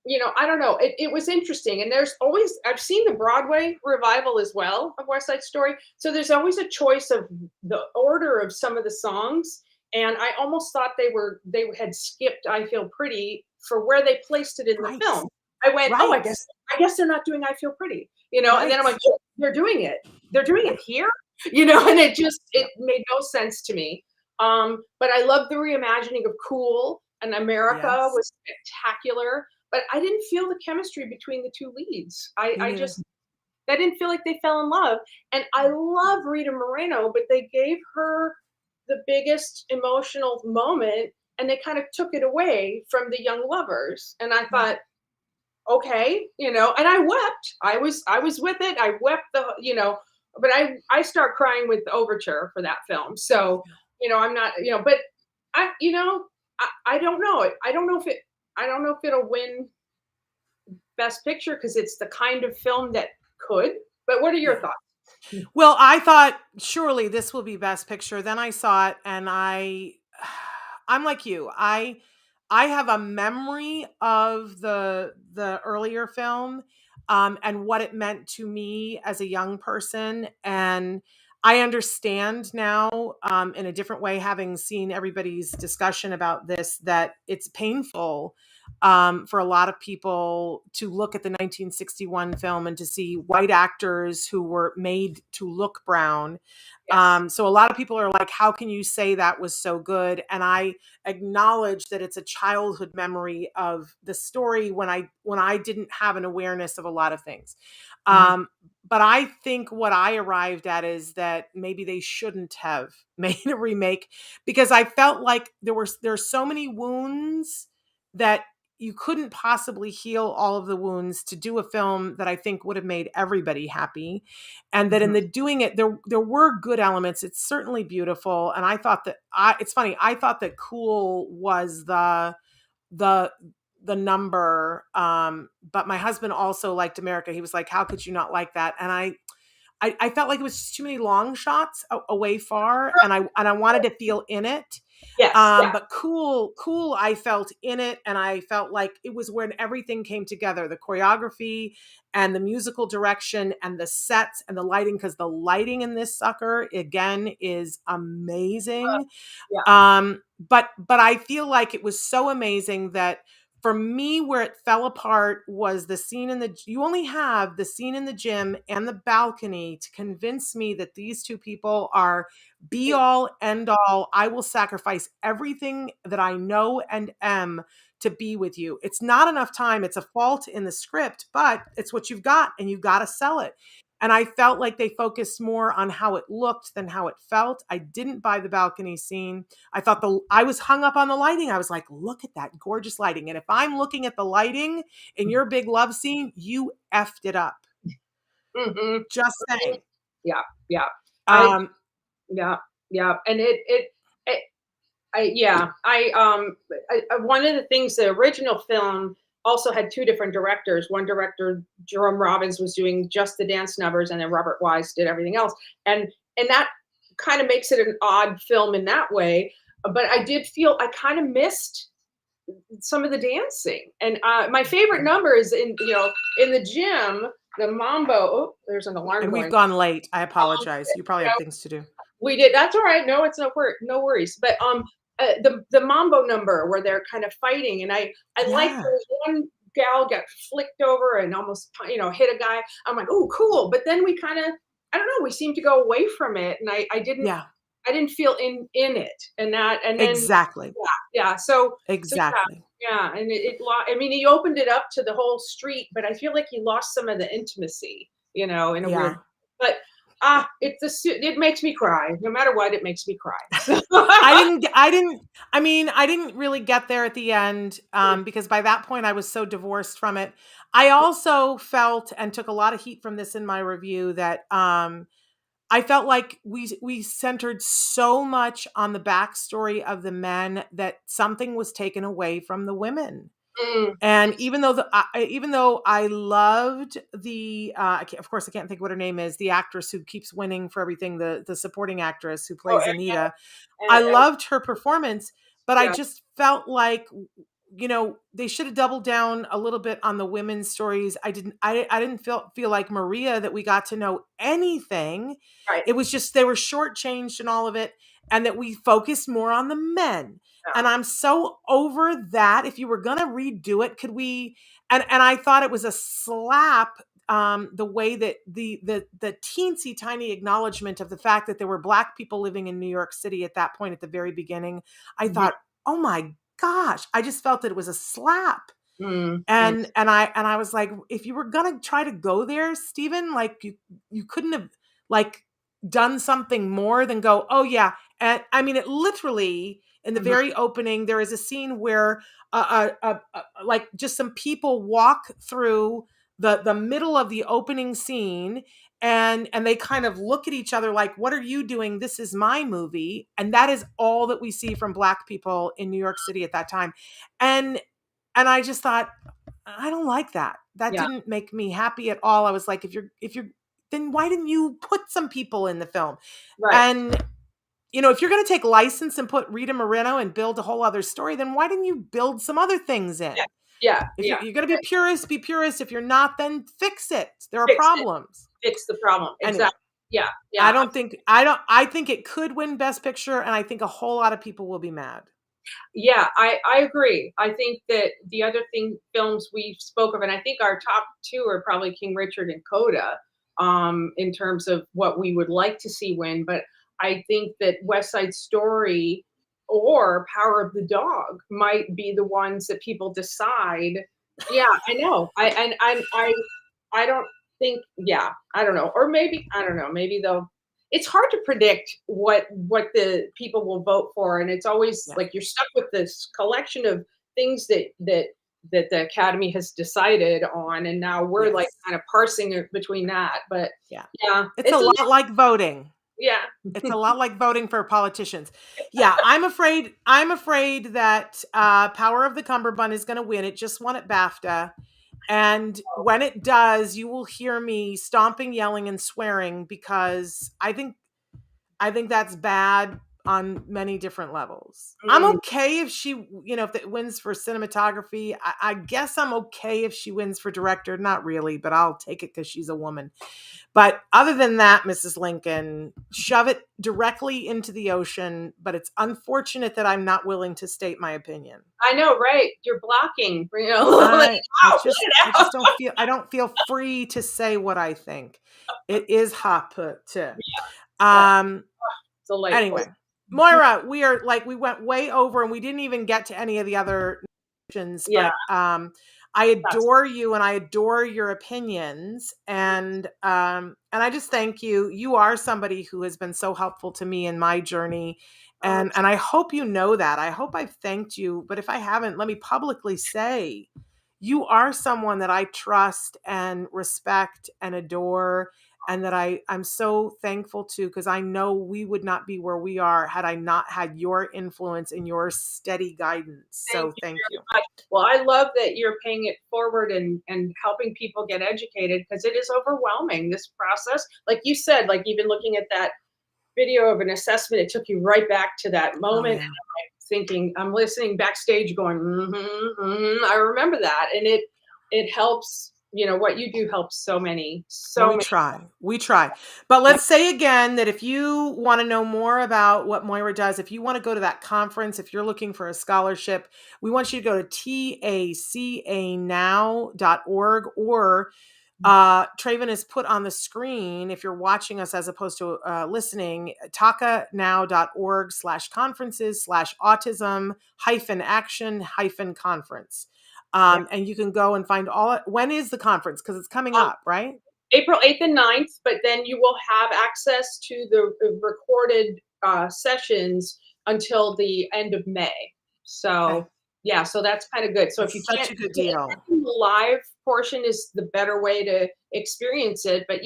you know, I don't know. It was interesting. And I've seen the Broadway revival as well of West Side Story. So there's always a choice of the order of some of the songs. And I almost thought they had skipped I Feel Pretty for where they placed it in the film. I went, oh, I guess they're not doing I Feel Pretty, you know, and then I'm like, oh, they're doing it here, you know, and it made no sense to me. But I love the reimagining of Cool, and America was spectacular, but I didn't feel the chemistry between the two leads. I didn't feel like they fell in love. And I love Rita Moreno, but they gave her the biggest emotional moment, and they kind of took it away from the young lovers. And I thought, okay, you know, and I wept. I was with it. I wept you know, but I start crying with the overture for that film. So, you know, I'm not, you know, but I don't know. I don't know if it'll win Best Picture, because it's the kind of film that could. But what are your thoughts? Well, I thought surely this will be Best Picture. Then I saw it, and I'm like you. I have a memory of the earlier film, and what it meant to me as a young person, and I understand now, in a different way, having seen everybody's discussion about this, that it's painful for a lot of people to look at the 1961 film and to see white actors who were made to look brown. So a lot of people are like, how can you say that was so good? And I acknowledge that it's a childhood memory of the story when I didn't have an awareness of a lot of things. But I think what I arrived at is that maybe they shouldn't have made a remake, because I felt like there's so many wounds that you couldn't possibly heal all of the wounds to do a film that I think would have made everybody happy. And that in the doing it, there were good elements. It's certainly beautiful. And I thought that it's funny. I thought that Cool was the number. But my husband also liked America. He was like, how could you not like that? And I felt like it was just too many long shots away far. And I wanted to feel in it. Yes, But Cool, I felt in it, and I felt like it was when everything came together, the choreography and the musical direction and the sets and the lighting, because the lighting in this sucker, again, is amazing. But I feel like it was so amazing that for me, where it fell apart was the scene you only have the scene in the gym and the balcony to convince me that these two people are be all, end all. I will sacrifice everything that I know and am to be with you. It's not enough time. It's a fault in the script, but it's what you've got and you've got to sell it. And I felt like they focused more on how it looked than how it felt. I didn't buy the balcony scene. I thought I was hung up on the lighting. I was like, look at that gorgeous lighting. And if I'm looking at the lighting in your big love scene, you effed it up. Mm-hmm. Just saying. Yeah. Yeah. Um, yeah. Yeah. And one of the things, the original film also had two different directors. One director, Jerome Robbins, was doing just the dance numbers, and then Robert Wise did everything else. And that kind of makes it an odd film in that way. But I did feel I kind of missed some of the dancing. And my favorite number is in the gym, the mambo. Oh, there's an alarm and going. we've gone late. I apologize. You probably have things to do. We did. That's all right. No, it's no worries. But the mambo number where they're kind of fighting, and I like one gal got flicked over and almost hit a guy. I'm like, oh, cool. But then we kind of, I don't know, we seemed to go away from it, and I didn't feel in it, and then exactly. Yeah. So exactly. Yeah, and I mean, he opened it up to the whole street, but I feel like he lost some of the intimacy, in a weird. But it makes me cry. No matter what, it makes me cry. I didn't really get there at the end because by that point I was so divorced from it. I also felt, and took a lot of heat from this in my review, that I felt like we centered so much on the backstory of the men that something was taken away from the women. And even though I loved the, of course I can't think what her name is, the actress who keeps winning for everything, the supporting actress who plays Anita, I loved her performance, but I just felt like, they should have doubled down a little bit on the women's stories. I didn't feel like Maria, that we got to know anything. Right. It was just, they were shortchanged in all of it, and that we focused more on the men. Yeah. And I'm so over that. If you were going to redo it, could we, and I thought it was a slap, the way that the teensy tiny acknowledgement of the fact that there were Black people living in New York City at that point, at the very beginning, I thought, oh my gosh, I just felt that it was a slap. And I was like, if you were going to try to go there, Stephen, like you couldn't have like done something more than go, oh yeah. And I mean, it literally, in the very opening, there is a scene where like just some people walk through the middle of the opening scene, and they kind of look at each other like, what are you doing? This is my movie. And that is all that we see from Black people in New York City at that time. And I just thought, I don't like that. That didn't make me happy at all. I was like, if you're, then why didn't you put some people in the film? Right. And, if you're going to take license and put Rita Moreno and build a whole other story, then why didn't you build some other things in? Yeah. If you're going to be purist, be purist. If you're not, then fix it. There are problems. Fix the problem. Exactly. Anyway, yeah. I think it could win Best Picture, and I think a whole lot of people will be mad. Yeah, I agree. I think that the other films we spoke of, and I think our top two are probably King Richard and CODA, in terms of what we would like to see win. But I think that West Side Story or Power of the Dog might be the ones that people decide. Yeah, I know. I don't think. Yeah, I don't know. Or maybe I don't know. Maybe they'll. It's hard to predict what the people will vote for, and it's always like you're stuck with this collection of things that the Academy has decided on, and now we're like kind of parsing it between that. But yeah, it's a lot like voting. Yeah, it's a lot like voting for politicians. Yeah, I'm afraid that Power of the Cummerbund is going to win. It just won at BAFTA. And when it does, you will hear me stomping, yelling, and swearing, because I think that's bad on many different levels. I'm okay if she, if it wins for cinematography. I guess I'm okay if she wins for director. Not really, but I'll take it because she's a woman. But other than that, Mrs. Lincoln, shove it directly into the ocean. But it's unfortunate that I'm not willing to state my opinion. I know, right? You're blocking. I don't feel free to say what I think. It is hot put. Anyway, Moira, we went way over, and we didn't even get to any of the other Yeah. but I adore you and I adore your opinions. And I just thank you. You are somebody who has been so helpful to me in my journey. And I hope you know that. I hope I've thanked you. But if I haven't, let me publicly say you are someone that I trust and respect and adore, and that I'm so thankful to, because I know we would not be where we are had I not had your influence and your steady guidance. So thank you. Very much. Well, I love that you're paying it forward and helping people get educated, because it is overwhelming, this process. Like you said, like even looking at that video of an assessment, it took you right back to that moment. Yeah. And I'm thinking, I'm listening backstage going, I remember that. And it helps, what you do helps so many. We try. But let's say again that if you want to know more about what Moira does, if you want to go to that conference, if you're looking for a scholarship, we want you to go to tacanow.org, or Traven has put on the screen, if you're watching us as opposed to listening, tacanow.org/conferences/autism-action-conference. And you can go and find when is the conference? Because it's coming up, right? April 8th and 9th, but then you will have access to the recorded sessions until the end of May. So, Okay. yeah, so that's kind of good. So if you Such can't, a good deal. the live portion is the better way to experience it, but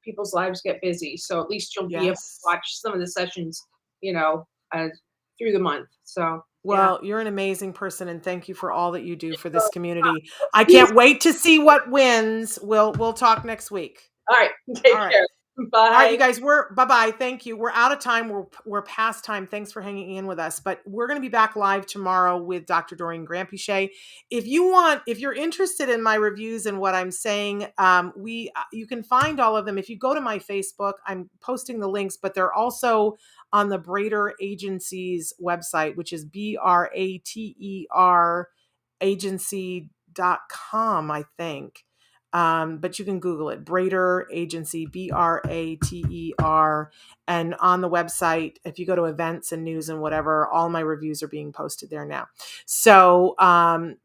people's lives get busy. So at least you'll be able to watch some of the sessions, through the month. So, well, you're an amazing person, and thank you for all that you do for this community. I can't wait to see what wins. We'll talk next week. All right. Take care. Bye. All right, you guys, bye-bye. Thank you. We're out of time. We're past time. Thanks for hanging in with us. But we're going to be back live tomorrow with Dr. Doreen Granpeesheh. If you're interested in my reviews and what I'm saying, you can find all of them. If you go to my Facebook, I'm posting the links, but they're also on the Brater Agency's website, which is BRATER agency.com, I think. But you can Google it, Brater Agency, BRATER. And on the website, if you go to events and news and whatever, all my reviews are being posted there now. So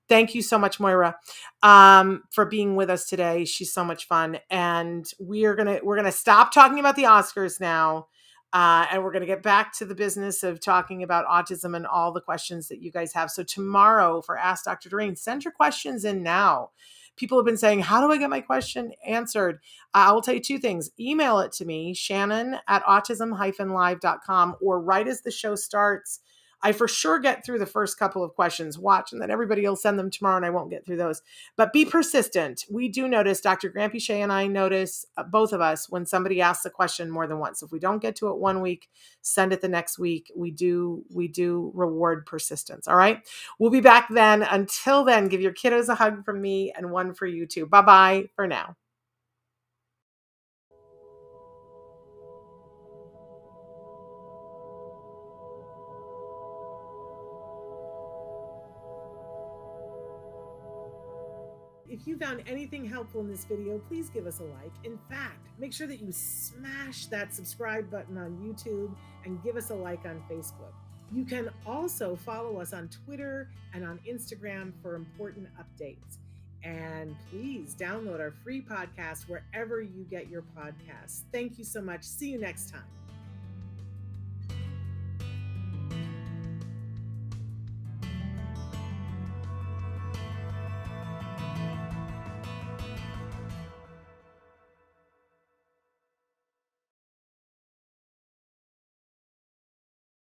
thank you so much, Moira, for being with us today. She's so much fun. And we're gonna stop talking about the Oscars now. And we're going to get back to the business of talking about autism and all the questions that you guys have. So tomorrow for Ask Dr. Doreen, send your questions in now. People have been saying, how do I get my question answered? I will tell you two things. Email it to me, Shannon@autism-live.com, or right as the show starts. I for sure get through the first couple of questions. Watch, and then everybody will send them tomorrow, and I won't get through those. But be persistent. We do notice, Dr. Granpeesheh and I notice, both of us, when somebody asks a question more than once. If we don't get to it one week, send it the next week. We do reward persistence. All right. We'll be back then. Until then, give your kiddos a hug from me and one for you too. Bye-bye for now. If you found anything helpful in this video, please give us a like. In fact, make sure that you smash that subscribe button on YouTube and give us a like on Facebook. You can also follow us on Twitter and on Instagram for important updates. And please download our free podcast wherever you get your podcasts. Thank you so much. See you next time.